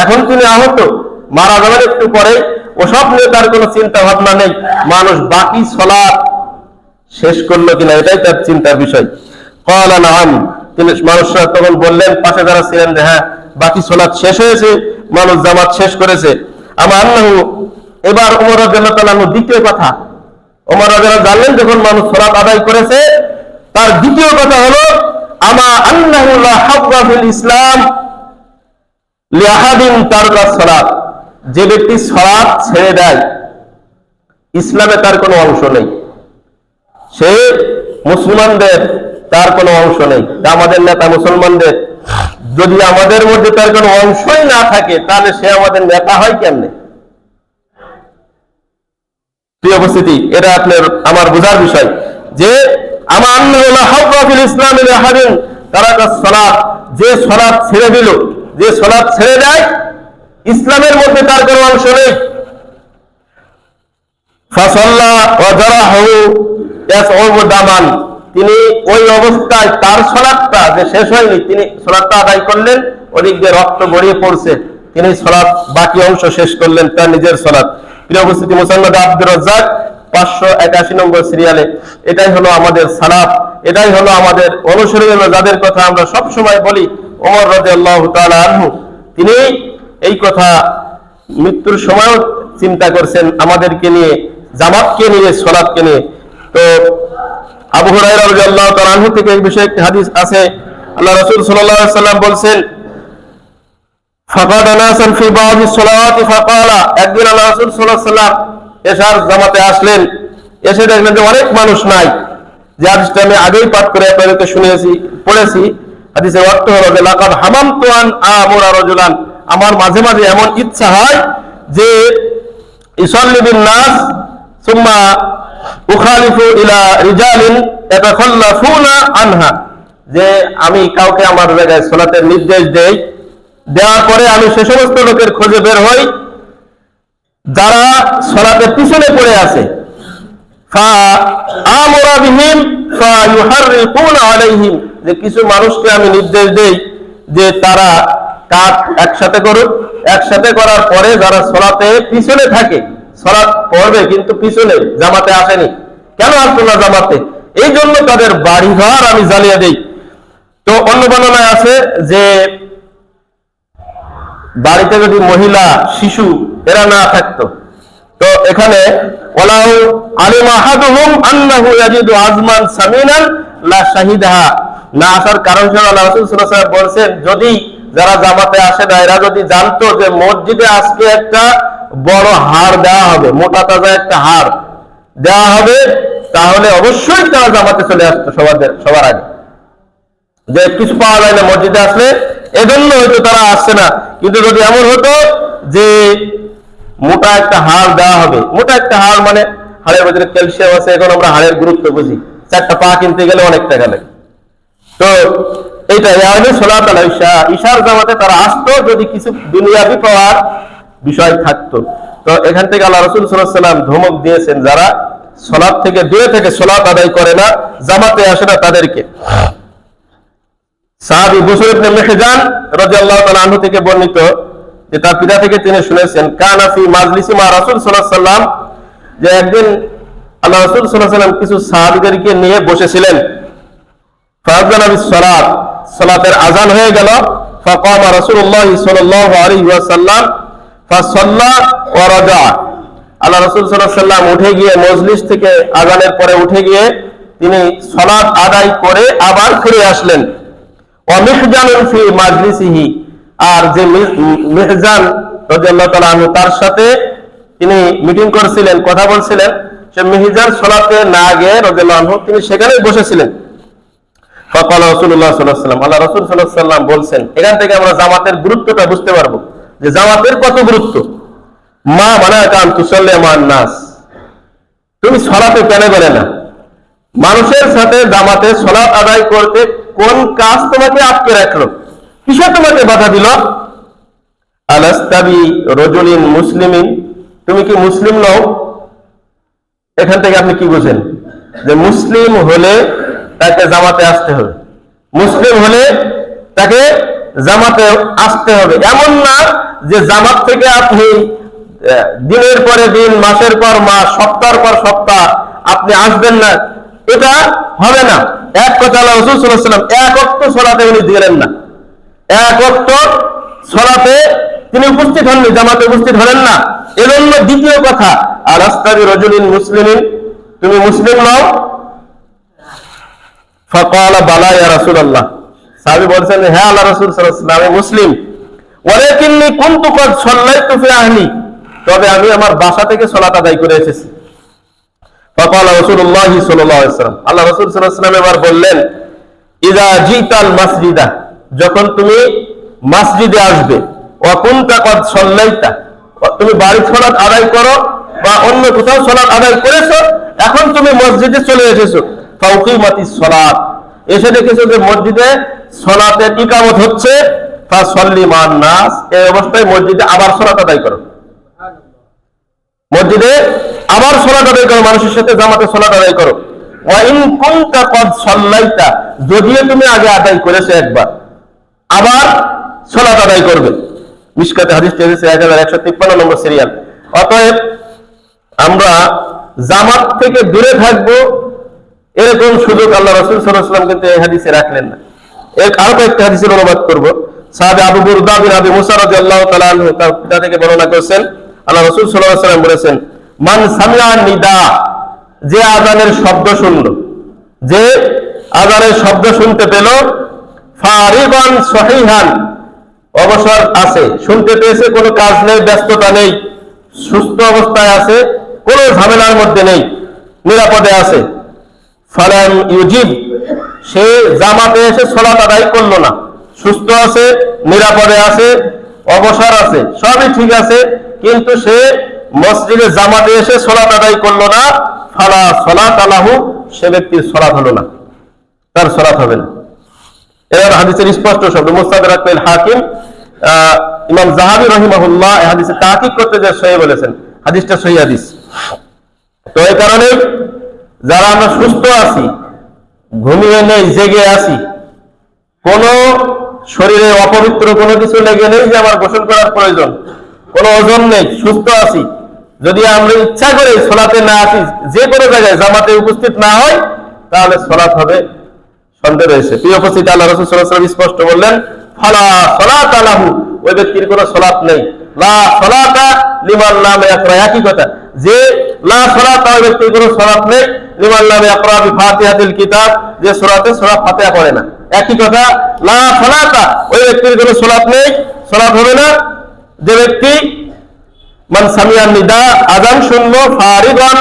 [SPEAKER 1] এখন তিনি আহত, মারা যাওয়ার একটু পরে ওসব নিয়ে তার কোনো চিন্তা ভাবনা নেই, মানুষ বাকি সালাত শেষ করলো কিনা এটাই তার চিন্তার বিষয়। ক্বালা নাআম, তিনি মানুষরা তখন বললেন, পাশে যারা ছিলেন, যে হ্যাঁ বাকি সালাত শেষ হয়েছে, মানুষ জামাত শেষ করেছে। আমা আন্নাহু, এবার ওমর রাদিয়াল্লাহু তাআলা দ্বিতীয় কথা, ওমর রাদিয়াল্লাহু জানলেন যখন মানুষ সালাত আদায় করেছে, তার দ্বিতীয় কথা হলো আমা আন্নাহু লা হায্যা ফিল ইসলাম লিআহাদিন তারকা সালাত, যে ব্যক্তি সালাত ছেড়ে দেয় ইসলামে তার কোনো অংশ নেই, সে মুসলমানদের তার কোনো অংশ নেই। আমাদের নেতা মুসলমানদের, যদি আমাদের মধ্যে তার কোনো অংশই না থাকে তাহলে সে আমাদের নেতা হয় কেমনে? প্রিয় উপস্থিতি, এটা আপনার আমার বোঝার বিষয় যে আমা আন্নাহু লা হায্যা ফিল ইসলাম লিআহাদিন তারাকা সালাত, যে সালাত ছেড়ে দিল, যে সালাত ছেড়ে দেয় ইসলামের মধ্যে তার কোনো অংশ নেই। ফাসাল্লা ওয়া জারাহু ইয়াসউবু দামান, তিনি ওই অবস্থায় তার সালাতটা যে শেষ হয়নি, তিনি সালাতটা আদায় করলেন, ওদিক দিয়ে রক্ত গড়িয়ে পড়ছে, তিনি সালাত বাকি অংশ শেষ করলেন, তার নিজের সালাত। প্রিয় উপস্থিতি, মুসান্নাদ আব্দুর রাজ্জাক 581 নম্বর সিরিয়ালে এটাই হলো আমাদের সালাত, এটাই হলো আমাদের অনুসরণীয়, যাদের কথা আমরা সব সময় বলি। ওমর রাদিয়াল্লাহু তাআলা আনহু, তিনি এই কথা মৃত্যুর সময়ও চিন্তা করছেন আমাদেরকে নিয়ে, জামাতকে নিয়ে, সালাতকে নিয়ে। তো আবু হুরায়রা রাদিয়াল্লাহু তাআলা আনহু থেকে এই বিষয়ে একটি হাদিস আছে, আল্লাহ রাসূল সাল্লাল্লাহু আলাইহি ওয়াসাল্লাম বলেন, ফাকাদা নাসান ফি বাদি সালাওয়াতি ফাকালা, একদিন আল্লাহ রাসূল সাল্লাল্লাহু আলাইহি ওয়াসাল্লাম এশার জামাতে আসলেন, এসে দেখলেন যে অনেক মানুষ নাই। যে হাদিসটা আমি আগেই পাঠ করে আপনাদেরকে পড়েছি, হাদিসের অর্থ হলো যে লাকাদ হামামতু আন আমুরা রাজুলান, আমার মাঝে মাঝে এমন ইচ্ছা হয় যে ইসাল্লি বিন নাস সুম্মা উখালিফু ইলা রিজালিন ইয়াতাখাল্লাফুনা আনহা, যে আমি কাউকে আমার জায়গায় সালাতের নির্দেশ দেই, দেওয়ার পরে আমি সে সমস্ত লোকের খোঁজে বের হই যারা সালাতের পিছনে পড়ে আছে, ফা আমুরা বিহিম ফা ইউহাররিকুনা আলাইহিম, যে কিছু মানুষকে আমি নির্দেশ দেই যে তারা কাজ একসাথে করুক, একসাথে করার পরে যারা সালাতে পিছনে থাকে, সালাত পড়বে কিন্তু পিছনে, জামাতে আসেনি, কেন আসলো না জামাতে, এই জন্য তাদের বাড়িঘর আমি জ্বালিয়ে দেই। তো অন্য বর্ণনায় আছে যে বাড়িতে যদি মহিলা, শিশু এরা না থাকতো, তো এখানে ওয়ালাউ আলিমা আহাদুহুম আন্নাহু ইয়াজিদু আজমান সামিনান লা শাহিদাহা, না আসার কারণ হিসেবে আল্লাহ রাসূল সাল্লাল্লাহু আলাইহি ওয়াসাল্লাম বলেছেন, যদি যারা জামাতে আসে না এরা যদি জানতো যে মসজিদে আজকে একটা বড় হাড় দেওয়া হবে, মোটা তাজা একটা হাড় দেওয়া হবে, তাহলে অবশ্যই তারা জামাতে চলে আসতো সবার আগে। যে কিছু পাওয়া যায় না মসজিদে আসলে, এজন্য হয়তো তারা আসছে না। কিন্তু যদি এমন হতো যে মোটা একটা হাড় দেওয়া হবে, মোটা একটা হাড় মানে হাড়ের ভিতরে ক্যালসিয়াম আছে, এখন আমরা হাড়ের গুরুত্ব বুঝি, 4টা পা কিনতে গেলে অনেক টাকা লাগে। তো এইটা সালাত আল ইশা, ইশার জামাতে তারা আসতো যদি কিছু দুনিয়াবি পাওয়ার বিষয় থাকতো। তো এখান থেকে আল্লাহ রাসূল সাল্লাল্লাহু আলাইহি ওয়াসাল্লাম ধমক দিয়েছেন যারা সালাত থেকে দূরে থেকে সালাত আদায় করে না, জামাতে আসে না তাদেরকে। সাহাবী বুসর ইবনে মিহজান রাদিয়াল্লাহু তাআলা আনহু থেকে বর্ণিত যে তার পিতা থেকে তিনি শুনেছেন, কানা ফি মাজলিসি মা রাসূল সাল্লাল্লাহু আলাইহি ওয়াসাল্লাম, যে একদিন আল্লাহ রাসূল সাল্লাল্লাহু আলাইহি ওয়াসাল্লাম কিছু সাহাবীদেরকে নিয়ে বসেছিলেন। ফাযানা বিস সালাত, সালাতের আযান হয়ে গেল। ফাকামা রাসূলুল্লাহ সাল্লাল্লাহু আলাইহি ওয়াসাল্লাম ফাসাল্লা ওয়া রাজা, আল্লাহ রাসূল সাল্লাল্লাহু আলাইহি ওয়াসাল্লাম উঠে গিয়ে মজলিস থেকে আযানের পরে উঠে গিয়ে তিনি সালাত আদায় করে আবার ফিরে আসলেন। ওয়া মিহজানুন ফি মাজলিসিহি, আর যে মিহজান রাদিয়াল্লাহু তাআলা আনহু তার সাথে তিনি মিটিং করছিলেন, কথা বলছিলেন, সে মিহজান সালাতে না গিয়ে রাদিয়াল্লাহু আনহু তিনি সেখানেই বসেছিলেন। ফাকাল রাসূলুল্লাহ সাল্লাল্লাহু আলাইহি ওয়াসাল্লাম, আল্লাহ রাসূল সাল্লাল্লাহু আলাইহি ওয়াসাল্লাম বলছেন, এখান থেকে আমরা জামাতের গুরুত্বটা বুঝতে পারবো যে জামাতের কত গুরুত্ব। মা মানাকা আন তুসাল্লি মান নাস, তুমি সালাতে কেন গেলে না? মানুষের সাথে জামাতে সালাত আদায় করতে কোন কাজ তোমাকে আটকে রাখলো? কিসে তোমাকে বাধা দিল? আলাস্তাবি রজুলিন মুসলিমিন, তুমি কি মুসলিম নও? এখান থেকে আপনি কি বুঝেন? যে মুসলিম হলে তাকে জামাতে আসতে হবে, মুসলিম হলে তাকে জামাতে আসতে হবে। এমন না যে জামাত থেকে আপনি দিনের পরে দিন, মাসের পর মাস, সপ্তাহের পর সপ্তাহ আপনি আসবেন না, এটা হবে না। এক কথা, আল্লাহ রাসূল সাল্লাল্লাহু আলাইহি ওয়াসাল্লাম এক ওয়াক্ত সালাতে উনি দিলেন না, এক ওয়াক্ত সালাতে তিনি উপস্থিত হননি, জামাতে উপস্থিত হলেন না। এজন্য দ্বিতীয় কথা, আলাস্তাবি রাজুলিন মুসলিমিন, তুমি মুসলিম নও? ফাকালা বালা ইয়া রাসূলুল্লাহ, সাহাবী বলছেন, হ্যাঁ আল্লাহ রাসূল সাল্লাল্লাহু আলাইহি ওয়াসাল্লাম, আমি মুসলিম। ওয়ালাকিন্নী কুনতু ক্বাদ সাল্লাইতু ফি আহলি, তবে আমি আমার বাসা থেকে সালাত আদায় করে এসেছি। ফাকালা রাসূলুল্লাহ সাল্লাল্লাহু আলাইহি ওয়াসাল্লাম, আল্লাহ রাসূল সাল্লাল্লাহু আলাইহি ওয়াসাল্লাম এবার বললেন, ইযা জিতাল মাসজিদা, যখন তুমি মসজিদে আসবে, ওয়া কুনতা ক্বাদ সাল্লাইতা, তুমি বাড়ি সালাত আদায় করো বা অন্য কোথাও সালাত আদায় করেছো, এখন তুমি মসজিদে চলে এসেছো, ফাউকিমাতিস সালাত, এসে দেখেছো যে মসজিদে সালাতের ইকামত হচ্ছে, ফাসাল্লি মান নাস, এই অবস্থায় মসজিদে আবার সালাত আদায় করো, মসজিদে আবার সালাত আদায় করো, মানুষের সাথে জামাতে সালাত আদায় করো। ওয়া ইন কুনতা ক্বাদ সাল্লাইতা, যদিও তুমি আগে আদায় করেছো একবার, আবার সালাত আদায় করবে। মিশকাতে হাদিসটি এসেছে 1153 নম্বর সিরিয়াল। অতএব আমরা জামাত থেকে দূরে থাকবো, এরকম সুযোগ আল্লাহ রাসূল সাল্লাল্লাহু আলাইহি ওয়াসাল্লাম কিন্তু এই হাদিসে রাখলেন না। এর আরো কয়েকটা হাদিসের অনুবাদ করব। সাহাবী আবু বুরদা বিন আবি মুসা রাদিয়াল্লাহু তাআলা আনহু তার পিতা থেকে বর্ণনা করেছেন, আল্লাহ রাসূল সাল্লাল্লাহু আলাইহি ওয়াসাল্লাম বলেছেন, মান সামিআ নিদা, যে আযানের শব্দ শুনলো, যে আযানের শব্দ শুনতে পেল, ফারিগান সহিহান, অবসর আছে, শুনতে পেয়েছে, কোনো কাজ নেই, ব্যস্ততা নেই, সুস্থ অবস্থায় আছে, কোনো ঝামেলার মধ্যে নেই, নিরাপদে আছে, ফালাম ইউজিব, সে জামাতে এসে সালাত আদায় করলো না, সুস্থ আছে, নিরাপদে আছে, অবসর আছে, সবই ঠিক আছে, কিন্তু সে মসজিদে জামাতে এসে সালাত আদায় করলো না, ফালা সালাত আলাহু, সে ব্যক্তির সালাত হলো না, তার সালাত হবে না। এর হাদিসের স্পষ্ট শব্দ, মুস্তাদরাক আল হাকিম, ইমাম যাহাবী রাহিমাহুল্লাহ এই হাদিসে তাহকিক করতে যে সহিহ বলেছেন, হাদিসটা সহিহ হাদিস। তো এই কারণে যারা আমরা সুস্থ আছি, ঘুমিয়ে নেই, জেগে আছি, কোন শরীরে অপবিত্র কোনো কিছু লেগে নেই যে আমার গোসল করার প্রয়োজন, কোনো ওজন নেই, সুস্থ আছি, যদি আমরা ইচ্ছা করে সালাতে না আসি, যে কোনো জায়গায় জামাতে উপস্থিত না হয়, তাহলে সালাত হবে সন্দেহ রয়েছে। প্রিয় উপস্থিতি, আল্লাহ রাসূল সাল্লাল্লাহু আলাইহি ওয়াসাল্লাম স্পষ্ট বললেন, ফালা সালাত লাহু, ওই ব্যক্তির কোনো সালাত নেই, লা সালাতা লিমান লাম ইয়াকরা, একই কথা, যে লা সালাতা, ওই ব্যক্তির কোনো সালাত নেই, লিমান লাম ইয়াকরা বিফাতিহাতিল কিতাব, যে সূরাতে সূরা ফাতিহা পড়ে না, একই কথা, লা সালাতা, ওই ব্যক্তির কোনো সালাত নেই, সালাত হবে না। যে ব্যক্তি মান সামিআন নিদা, আযান শুনলো, ফারিগান,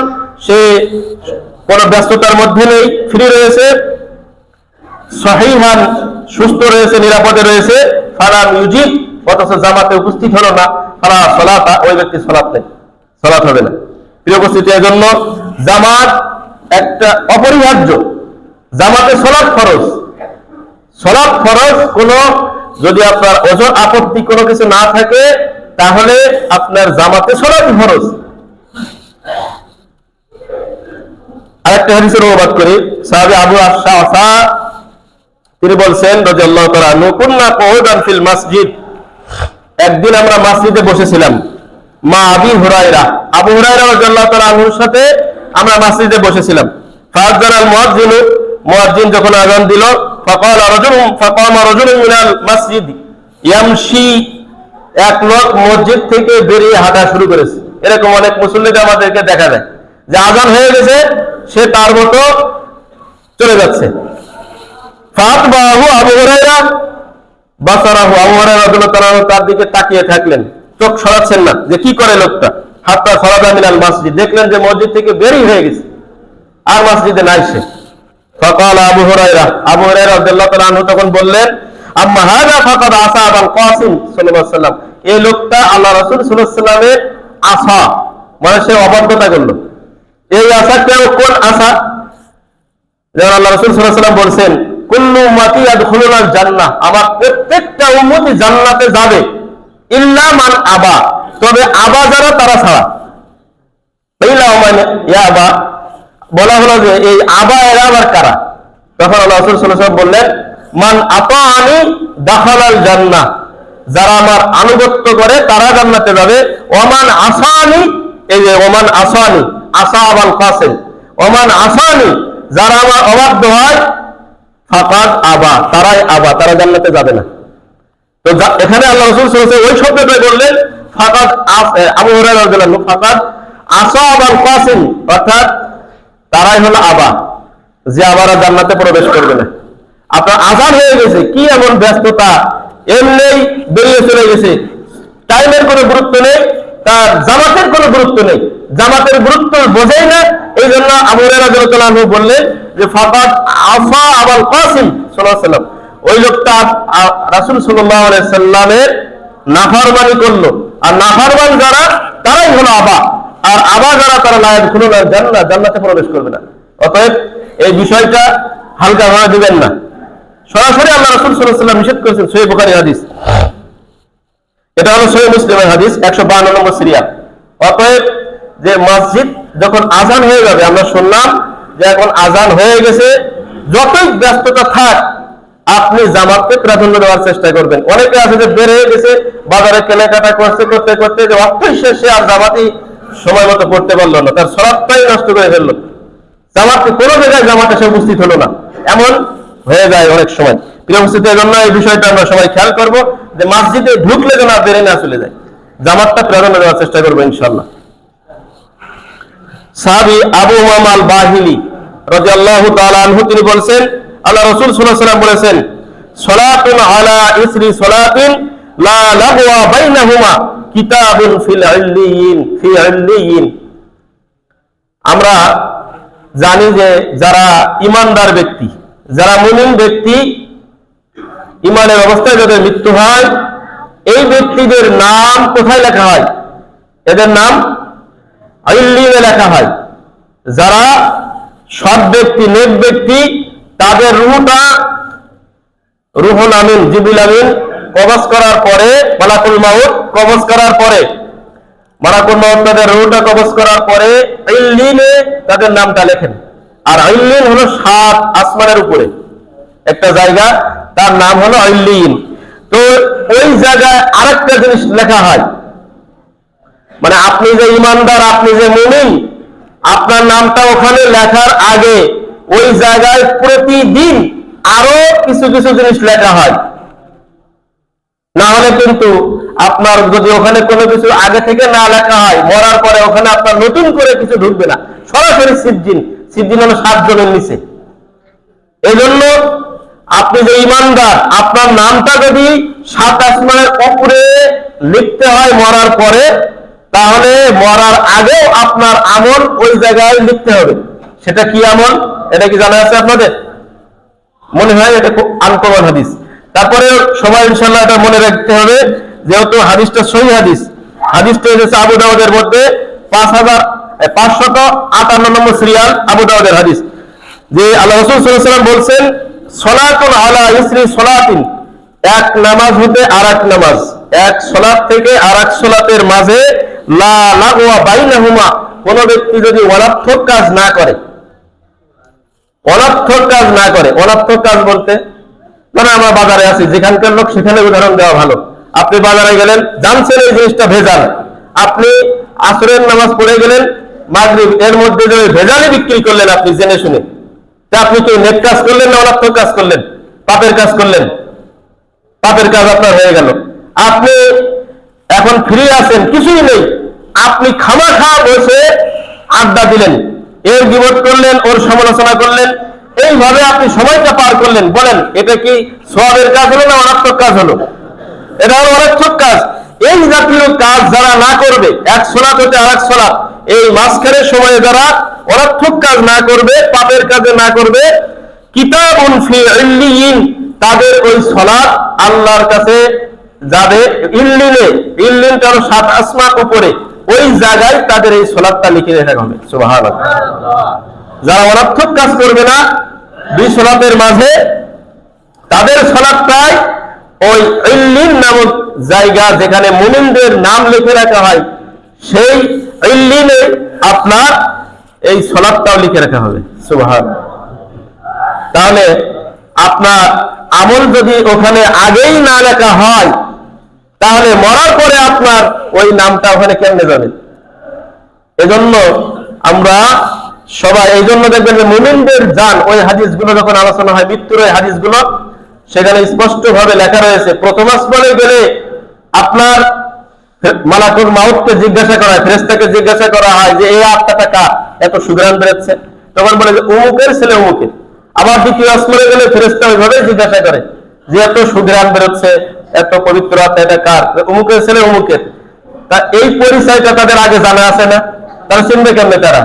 [SPEAKER 1] সে কোনো ব্যস্ততার মধ্যে নেই, ফ্রি রয়েছে, সহিহান, সুস্থ রয়েছে, নিরাপদে রয়েছে, ফালাম ইউজিব, অথচ জামাতে উপস্থিত হলো না, ফালা সালাতা, ওই ব্যক্তি সালাত নেই, সালাত হবে না। প্রিয় উপস্থিতি, এজন্য জামাত একটা অপরিহার্য, জামাতে সালাত ফরজ, সালাত ফরজ, কোন যদি আপনার ওজর আপত্তি কোনো কিছু না থাকে, তাহলে আপনার জামাতে সালাত ফরজ। আরেকটা হাদিসের অনুবাদ করি, সাহাবী আবু আশআসা তিনি বলছেন রাদিয়াল্লাহু তাআলা আনহু, কুননা কুউদান ফিল মসজিদ, একদিন আমরা মসজিদে বসেছিলাম, মা আবি হুরায়রা, আবু হুরায়রা রাদিয়াল্লাহু তাআলা আনহুর সাথে আমরা মসজিদে বসেছিলাম। ফাযানাল মুয়াজ্জিন, মুয়াজ্জিন যখন আযান দিল, ফাকামা রাজুলুন মিনাল মসজিদ ইয়ামশি, এক লোক মসজিদ থেকে বেরিয়ে হাঁটা শুরু করেছে। এরকম অনেক মুসল্লিদের আমাদেরকে দেখা যায় যে আযান হয়ে গেছে, সে তার মতো চলে যাচ্ছে। ফাতবাহু আবু হুরায়রা বাসারাহু, আবু হুরায়রা রাদিয়াল্লাহু তাআলা তার দিকে তাকিয়ে থাকলেন, চোখ সরাচ্ছেন না যে কি করে লোকটা। হাত্তা খরাজা মিনাল মসজিদ, দেখলেন যে মসজিদ থেকে বেরিয়ে হয়ে গেছে, আর মসজিদে নাই সে। ফাকালা আবু হুরায়রা, আবু হুরায়রা রাদিয়াল্লাহু তাআলা আনহু তখন বললেন, আম্মা হাযা ফাকাদ আসাবাল কাসিম সাল্লাল্লাহু আলাইহি ওয়াসাল্লাম, এই লোকটা আল্লাহ রাসূল সাল্লাল্লাহু আলাইহি ওয়াসাল্লামের আশা, মানে সে অবাধ্যতা করলো। এই আশা কেউ, কোন আশা? যেমন আল্লাহ রাসূল সাল্লাল্লাহু আলাইহি ওয়াসাল্লাম বলছেন, কুল্লু উম্মতি ইয়াদখুলুনাল জান্নাহ, আমার প্রত্যেকটা উম্মতি জান্নাতে যাবে, ইল্লা মান আবা, তবে আবা যারা তারা ছাড়া। ইয়াবা বলা হলো যে এই আবা এরা আবার কারা? তখন আল্লাহ রাসূল সাল্লাল্লাহু আলাইহি ওয়াসাল্লাম বললেন, মান আতাআনি দাখালাল জান্নাহ, যারা আমার আনুগত্য করে তারা জান্নাতে যাবে। ওমান আসানি, এই যে ওমান আসানি, আসাবাল কাসিম, ওমান আসানি, যারা আমার অবাধ্য হয়, ফাকাদ আবা, তারাই আবা, তারা জান্নাতে যাবে না। তো এখানে আল্লাহ রাসূল সাল্লাল্লাহু আলাইহি ওয়াসাল্লাম ওই শব্দটা বললেন, ফাকাদ আবু হুরায়রা রাদিয়াল্লাহু আনহু, ফাকাদ আসাবাল কাসিম, অর্থাৎ তারাই হলো আবা, যে আবার জান্নাতে প্রবেশ করবে না। আপনার আজান হয়ে গেছে, কি এমন ব্যস্ততা, এমনি বেরিয়ে চলে গেছে, টাইমের কোনো গুরুত্ব নেই, তার জামাতের কোনো গুরুত্ব নেই, জামাতের গুরুত্ব বোঝেই না। এই জন্য আবু হুরায়রা রাদিয়াল্লাহু আনহু বললেন যে ফাকাদ আফা আবুল কাসিম সাল্লাল্লাহু আলাইহি ওয়াসাল্লাম, ওই লোকটা রাসূল সাল্লাল্লাহু আলাইহি সাল্লামের নাফরমানি করলো, আর নাফরমান যারা তারাই হলো আবা, আর আবা যারা তারা লা ইয়াদখুলুনাল জান্নাহ, জান্নাতে প্রবেশ করবে না। অতএব এই বিষয়টা হালকা ভাবে দিবেন না। সরাসরি আল্লাহ রাসূল সাল্লাল্লাহু আলাইহি ওয়াসাল্লাম নিষেধ করেছেন, সহিহ বুখারী হাদিস, এটা হলো সহিহ মুসলিমের হাদিস 152 নম্বর সিরিয়াল। অতএব যে মসজিদ যখন আজান হয়ে যাবে, আমরা শুনলাম যে এখন আজান হয়ে গেছে, যতই ব্যস্ততা থাক আপনি জামাতকে প্রাধান্য দেওয়ার চেষ্টা করবেন। অনেকে আছে যে বের হয়ে গেছে, বাজারে কেনাকাটা করতে করতে করতে যে অর্থই শেষে আর জামাতই সময় মতো পড়তে পারলো না, তার সালাতটাই নষ্ট করে ফেললো, জামাতে কোনো জায়গায় জামাতে সে উপস্থিত হলো না, এমন হয়ে যায় অনেক সময়। প্রিয় উপস্থিতির জন্য এই বিষয়টা আমরা সবাই খেয়াল করব যে মসজিদে ঢুকলে যেন বেরিয়ে না চলে যায়, জামাতটা প্রাধান্য দেওয়ার চেষ্টা করবো ইনশাআল্লাহ। সাহাবী আবু উমামা আল বাহিলি রাদিয়াল্লাহু তাআলা আনহু তিনি বলেন, আল্লাহ রাসূল সাল্লাল্লাহু আলাইহি ওয়াসাল্লাম বলেছেন, সালাতুন আলা ইসরি সালাতিন লা লাগওয়া বাইনাহুমা কিতাবুন ফিল ইল্লিয়িন ফি ইল্লিয়িন। আমরা জানি যে যারা ইমানদার ব্যক্তি, যারা মুমিন ব্যক্তি, ইমানের অবস্থায় যাদের মৃত্যু হয়, এই ব্যক্তিদের নাম কোথায় লেখা হয়? এদের নাম ইল্লিয়িনে লেখা হয়। যারা সৎ ব্যক্তি, নেক ব্যক্তি, তাদের রূহটা রুহুল আমিন, জিবরিল আমিন কবজ করার পরে, মালাকুল মাউত কবজ করার পরে, মালাকুল মাউত তাদের রূহটা কবজ করার পরে ইল্লিয়িনে তাদের নামটা লেখেন। আর ইল্লিয়িন হলো 7 আসমানের উপরে একটা জায়গা, তার নাম হলো ইল্লিয়িন। তো ওই জায়গায় আরেকটা জিনিস লেখা হয়, মানে আপনি যে ইমানদার, আপনি যে মুমিন, আপনার নামটা ওখানে লেখার আগে ওই জায়গায় প্রতিদিন আরো কিছু কিছু জিনিস লেখা হয়। না হলে কিন্তু আপনার যদি ওখানে কোনো কিছু আগে থেকে না লেখা হয়, মরার পরে ওখানে আপনার নতুন করে কিছু ঢুকবে না, সরাসরি সিজ্জিন। সিজ্জিন হলো 7 জনের নিচে। এই জন্য আপনি যে ইমানদার, আপনার নামটা যদি 7 আসমানের উপরে লিখতে হয় মরার পরে, তাহলে মরার আগেও আপনার আমল ওই জায়গায় লিখতে হবে। সেটা কি আমল, এটা কি জানা আছে আপনাদের? মনে হয় এটা খুব আনকমন হাদিস। তারপরে সবাই ইনশাআল্লাহ এটা মনে রাখতে হবে, যেহেতু হাদিসটা সহিহ হাদিস। হাদিসটা হচ্ছে আবু দাউদের মধ্যে 5558 নম্বর সিরিয়াল, আবু দাউদের হাদিস, যে আল্লাহ রাসূল সাল্লাল্লাহু আলাইহি ওয়াসাল্লাম বলছেন, সালাতুন আলা ইসরি সালাতিন, এক নামাজ হতে আরেক নামাজ, এক সালাত থেকে আরেক সালাতের মাঝে লা লাগওয়া বাইনাহুমা, কোন ব্যক্তি যদি অনর্থক কাজ না করে, অনর্থক কাজ না করে, অনর্থক কাজ বলতে মানে আমরা বাজারে আছি, যেখানকার লোক সেখানে উদাহরণ দেওয়া ভালো। আপনি বাজারে গেলেন, জানছেন এই জিনিসটা ভেজাল, আপনি আসরের নামাজ পড়ে গেলেন, মাগরিব, এর মধ্যে যে ভেজালি বিক্রি করলেন আপনি জেনে শুনে, তা আপনি কি নেক কাজ করলেন না অনর্থক কাজ করলেন? পাপের কাজ করলেন, পাপের কাজ আপনার হয়ে গেল। আপনি এখন ফ্রি আছেন, কিছুই নেই, আপনি খামাখা বসে আড্ডা দিলেন, এর গীবত করলেন, ওর সমালোচনা করলেন, এইভাবে আপনি সময়টা পার করলেন। বলেন এটা কি সওয়াবের কাজ হলো না অনর্থক কাজ হলো? এটা হলো অনর্থক কাজ। এই জাতীয় কাজ যারা না করবে, এক সালাত হতে আরেক সালাত, এই মাঝখানের সময়ে যারা অনর্থক কাজ না করবে, পাপের কাজে না করবে, কিতাবুন ফি ইল্লিয়িন, তাদের ওই সালাত আল্লাহর কাছে যাবে ইল্লিনে। ইল্লিনটা হলো 7 আসমান উপরে, ওই জায়গায় তাদের এই সালাতটা লিখে রাখা হবে। সুবহানাল্লাহ। যারা অনর্থক কাজ করবে না 2 সালাতের মাঝে, তাদের সালাতটাই ওই ইল্লিন নামক জায়গা যেখানে মুমিনদের নাম লিখে রাখা হয়, সেই ইল্লিনে আপনার এই সালাতটাও লিখে রাখা হবে। সুবহানাল্লাহ। তাহলে আপনার আমল যদি ওখানে আগেই না লেখা হয়, তাহলে মরার পরে আপনার ওই নামটা ওখানে কেমনে যাবে? এজন্য আমরা সবাই, এই জন্য দেখবেন যে মুমিনদের জান, ওই হাদিসগুলো যখন আলোচনা হয়, মৃত্যুর ওই হাদিসগুলো, সেখানে স্পষ্ট ভাবে লেখা রয়েছে, প্রথম আসমানে গেলে আপনার মালাকুল মাউতকে জিজ্ঞাসা করা হয়, ফেরেশতাকে জিজ্ঞাসা করা হয় যে এই আত্মাটা কার, এত সুঘ্রাণ বেরোচ্ছে? তখন বলে যে অমুকের ছেলে অমুকের। আবার দ্বিতীয় আসমানে গেলে ফেরেশতা ওইভাবেই জিজ্ঞাসা করে যে এত সুঘ্রাণ বেরোচ্ছে, এত পবিত্র আত্মা, এটা কার? অমুকের ছেলে অমুকের। তা এই পরিচয়টা তাদের আগে জানা আছে না? তারা চিনবে কেমনে? তারা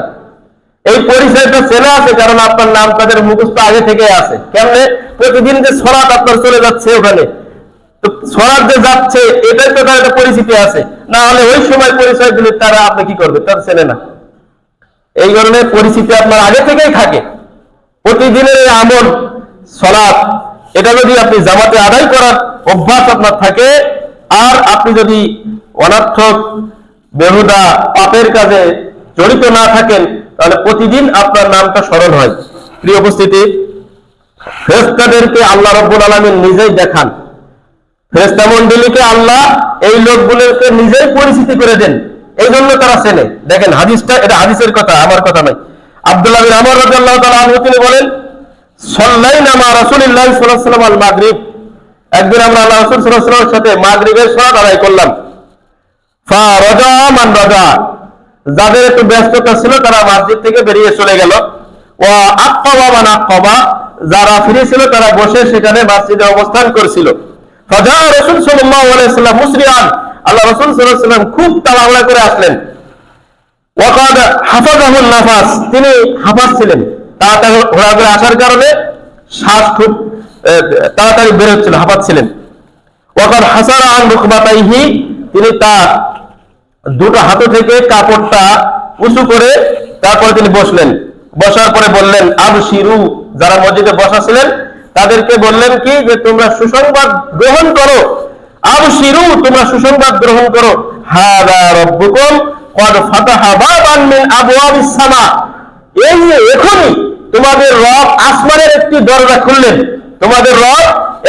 [SPEAKER 1] এই পরিচয়টা চেনা আছে কারণ আপনার নাম তাদের মুখস্থ আগে থেকে আছে। কেমনে? প্রতিদিন যে সলাত আপনার চলে যাচ্ছে ওখানে, তো সলাত যে যাচ্ছে এটাই তো তার একটা পরিচিতি আছে, না হলে ওই সময় পরিচয় দিলে তারা আপনি কি করবে? তারা চেনে না। এই ধরনের পরিচিতি আপনার আগে থেকেই থাকে। প্রতিদিনের এই আমল সলাত, এটা যদি আপনি জামাতে আদায় করার অভ্যাস আপনার থাকে, আর আপনি যদি অনর্থক বেহুদা পাপের কাজে জড়িত না থাকেন, তাহলে প্রতিদিন আপনার নামটা স্মরণ হয়। প্রিয় উপস্থিতি, ফেরেশতাদেরকে আল্লাহ রাব্বুল আলামিন নিজেই দেখান, ফেরেশতা মণ্ডলীকে আল্লাহ এই লোকগুলোকে নিজেই পরিচিতি করে দেন, এই জন্য তারা চেনে। দেখেন হাদিসটা, এটা হাদিসের কথা, আমার কথা নয়। আব্দুল্লাহ বিন আমর রাদিয়াল্লাহু তাআলা আনহু তিনি বলেন, সাল্লাইনা মা রাসূলিল্লাহি সাল্লাল্লাহু আলাইহি ওয়াসাল্লাম আল মাগরিব, একদিন আমরা আল্লাহ রাসূল সাল্লাল্লাহু আলাইহি ওয়াসাল্লামের সাথে মাগরিবের সালাত আদায় করলাম। ফা রাজা মান রাজা, যাদের একটু ব্যস্ততা ছিল তারা মসজিদ থেকে বেরিয়ে চলে গেল। ওয়া আক্কাবা মান আক্কাবা, যারা ফিরে ছিল তারা বসে সেখানে মসজিদে অবস্থান করছিল। ফাজা রাসূল সাল্লাল্লাহু আলাইহি ওয়াসাল্লাম মুসরিআন, আল্লাহ রাসূল সাল্লাল্লাহু আলাইহি ওয়াসাল্লাম খুব তাড়াহুড়া করে আসলেন। ওয়াকাদ হাফাজাহুন নাফাস, তিনি হাফাজ ছিলেন, তাড়াহুড়া করে আসার কারণে শ্বাস খুব তাড়াতাড়ি বের হচ্ছিল, হাফাজ ছিলেন। ওয়াকাদ হাসারা আন রুকবাতাইহি, তিনি তার দুটো হাত থেকে কাপড়টা উঁচু করে তারপরে তিনি বসলেন। বসার পরে বললেন আবশিরু, যারা মসজিদে বসা ছিলেন তাদেরকে বললেন কি, যে তোমরা সুসংবাদ গ্রহণ করো। আবশিরু, তোমরা সুসংবাদ গ্রহণ করো। হাদা রাব্বুকুম ক্বাদ ফাতাহা বাবান মিন আবওয়াবিস সামা, এই যে এখনই তোমাদের রব আসমানের একটি দরজা খুললেন, তোমাদের রব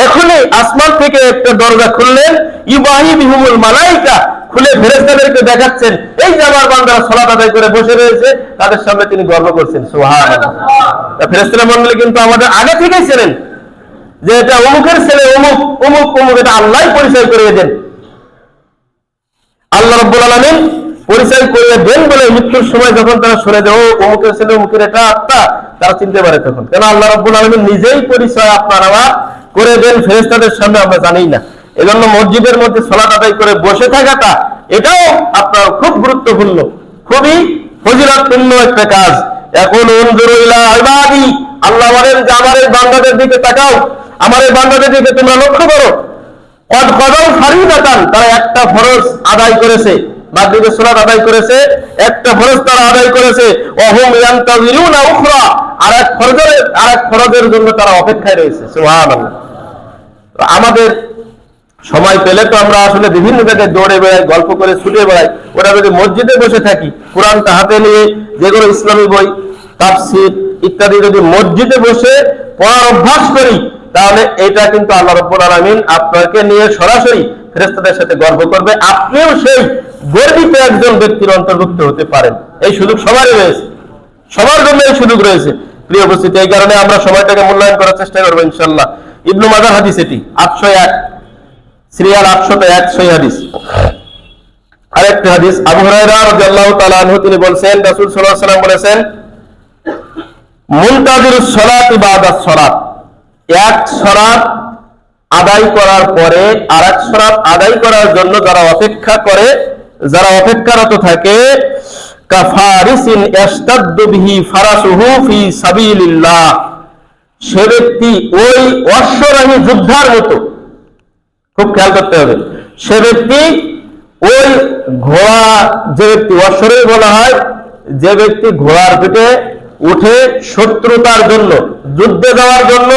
[SPEAKER 1] এখনই আসমান থেকে একটা দরজা খুললেন। ইউবাহি বিহুমুল মালাইকা, খুলে ফেরেশতাদেরকে দেখাচ্ছেন এই যে আমার বান্দারা সালাত আদায় করে বসে রয়েছে, তাদের সামনে তিনি গর্ব করছেন। সুবহানাল্লাহ। ফেরেশতা মণ্ডলী কিন্তু আমাদের আগে থেকেই ছিলেন যে এটা অমুকের ছেলে অমুক, অমুক অমুক, এটা আল্লাহই পরিচয় করিয়ে দেন। আল্লাহ রাব্বুল আলামিন পরিচয় করিয়ে দেন বলে মৃত্যুর সময় যখন তারা শুনে যে ও অমুকের ছেলে অমুকের এটা আত্মা, তারা চিনতে পারে তখন। কেন? আল্লাহ রাব্বুল আলামিন নিজেই পরিচয় আপনার আমার করে দেন ফেরেশতাদের সামনে, আমরা জানি না। এজন্য মসজিদের মধ্যে সালাত আদায় করে বসে থাকাটা, এটাও আপনার খুব গুরুত্বপূর্ণ, খুবই ফজিলতপূর্ণ একটা কাজ। এখন উনজুরু ইলা ইবাদি, আল্লাহ বলেন যে আমার এই বান্দাদের দিকে তাকাও, আমার এই বান্দাদের দিকে তোমরা লক্ষ্য করো। কদ কদাও ফারিদাতান, তারা একটা ফরজ আদায় করেছে, মাগরিবের সালাত আদায় করেছে, একটা ফরজ তারা আদায় করেছে। ওহুম ইয়ান্তাযিরুনা উখরা, আরেক ফরজের জন্য তারা অপেক্ষায় রয়েছে। সুবহানাল্লাহ। আমাদের সময় পেলে তো আমরা আসলে বিভিন্ন জায়গায় দৌড়ে বেড়াই, গল্প করে ছুটে বেড়াই। ওরা যদি মসজিদে বসে থাকি, কোরআনটা হাতে নিয়ে যেগুলো ইসলামী বই, তাফসীর ইত্যাদি যদি মসজিদে বসে পড়ার অভ্যাস করি, তাহলে এটা কিন্তু আল্লাহ রাব্বুল আলামিন আপনাকে নিয়ে সরাসরি ফেরেশতাদের সাথে গর্ব করবে। আপনিও সেই গর্বিত একজন ব্যক্তির অন্তর্ভুক্ত হতে পারেন। এই সুযোগ সবারই রয়েছে, সবার জন্য এই সুযোগ রয়েছে। প্রিয় উপস্থিতি, এই কারণে আমরা সময়টাকে মূল্যায়ন করার চেষ্টা করবো ইনশাআল্লাহ। ইবনু মাজাহ হাদিস, এটি 801, সিরিয়াল 801 সহিহ হাদিস। আরেকটি হাদিস, আবু হুরায়রা রাদিয়াল্লাহু তাআলা আনহু তিনি বলেন, রাসূল সাল্লাল্লাহু আলাইহি ওয়াসাল্লাম বলেছেন, মুনতাজিরুস সালাতি বাদাস সালাত, এক সালাত আদায় করার পরে আরেক সালাত আদায় করার জন্য যারা অপেক্ষা করে, যারা অপেক্ষারত থাকে, কাফারিসিন ইস্তাদ্দু বিহি ফারাসুহু ফি সাবিলিল্লাহ, সে ব্যক্তি ওই অশ্বরাহী যোদ্ধার মতো, খুব খেয়াল করতে হবে, সে ব্যক্তি ওই ঘোড়া, যে ব্যক্তি অশ্বরাহী বলা হয়, যে ব্যক্তি ঘোড়ার পিঠে উঠে শত্রুতার জন্য, যুদ্ধে যাওয়ার জন্য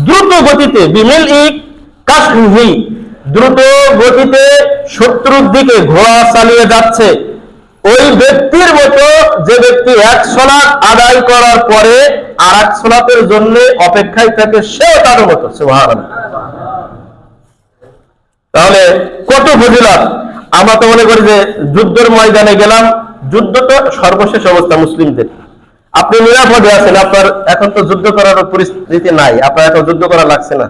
[SPEAKER 1] দ্রুত গতিতে, বিমিল ইক কাশহি, দ্রুত গতিতে শত্রুর দিকে ঘোড়া চালিয়ে যাচ্ছে, ওই ব্যক্তির মতো যে ব্যক্তি এক সালাত আদায় করার পরে আর এক সালাতের জন্য অপেক্ষায় থাকে, সেও তার মতো। সুবহানাল্লাহ। তাহলে কত ফজিলত! আমরা তো মনে করি যে যুদ্ধের ময়দানে গেলাম, যুদ্ধ তো সর্বশেষ অবস্থা মুসলিমদের, আপনি নিরাপদে আছেন, আপনার এখন তো যুদ্ধ করার পরিস্থিতি নাই, আপনার এখন যুদ্ধ করা লাগছে না।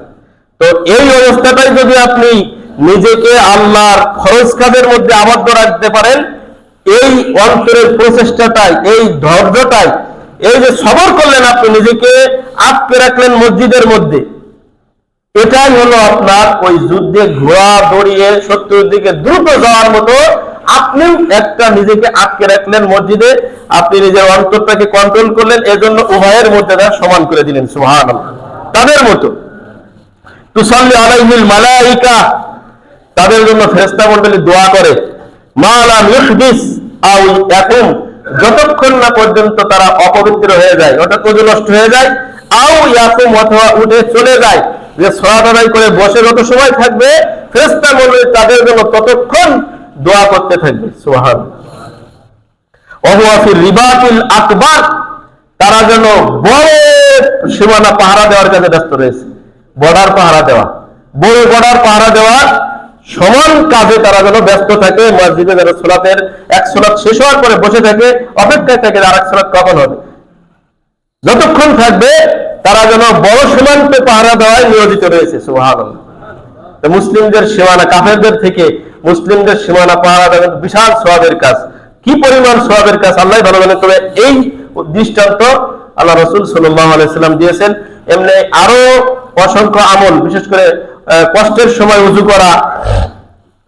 [SPEAKER 1] তো এই অবস্থাটাই যদি আপনি নিজেকে আল্লাহর ফরজ কাজের মধ্যে আবদ্ধ রাখতে পারেন, এই অন্তরের প্রচেষ্টাটাই, এই ধৈর্যটাই, এই যে সবর করলেন, আপনি নিজেকে আটকে রাখলেন মসজিদের মধ্যে, এটাই হলো আপনার ওই যুদ্ধে ঘোড়া দৌড়িয়ে শত্রুর দিকে দ্রুত যাওয়ার মতো। আপনি একটা নিজেকে আটকে রাখলেন মসজিদে, আপনি নিজের অন্তরটাকে কন্ট্রোল করলেন, এজন্য উভয়ের মধ্যে সমান করে দিলেন। সুবহানাল্লাহ। তাদের মতো তুসাল্লি আলাইহিল মালাইকা, তাদের জন্য ফেরেশতা মণ্ডলী দোয়া করে, মা লাম ইহদিস আও ইয়াকুম, যতক্ষণ না পর্যন্ত তারা অপবিত্র হয়ে যায়, অর্থাৎ ওযু নষ্ট হয়ে যায়, আও ইয়াকুম, অথবা উঠে চলে যায়, যে সালাত আদায় করে বসে যত সময় থাকবে, ফেরেশতা মণ্ডলী তাদের জন্য ততক্ষণ দোয়া করতে থাকবে। সুবহানাল্লাহ। ওয়া হুয়া ফি রিবাতিল আকবার, তারা যেন বড় সীমানা পাহারা দেওয়ার কাজে ব্যস্ত রয়েছে। বর্ডার পাহারা দেওয়া, বড় বর্ডার পাহারা দেওয়ার সমান কাজে তারা যেন ব্যস্ত থাকে। মসজিদে যেন সালাতের এক সালাত শেষ হওয়ার পরে বসে থাকে, অপেক্ষায় থাকে আরেক সালাত কখন হবে। যতক্ষণ থাকবে তারা যেন বড় সীমান্তে পাহারা দেওয়ায় নিয়োজিত রয়েছে। সুবহানাল্লাহ। মুসলিমদের সীমানা, কাফেরদের থেকে মুসলিমদের সীমানা পাহারা দেওয়া বিশাল সওয়াবের কাজ। কি পরিমাণ সওয়াবের কাজ আল্লাহ ভালো জানেন। তবে এই দৃষ্টান্ত আল্লাহ রাসূল সাল্লাল্লাহু আলাইহি সাল্লাম দিয়েছেন। এমনি আরো অসংখ্য আমল, বিশেষ করে কষ্টের সময় ওযু করা,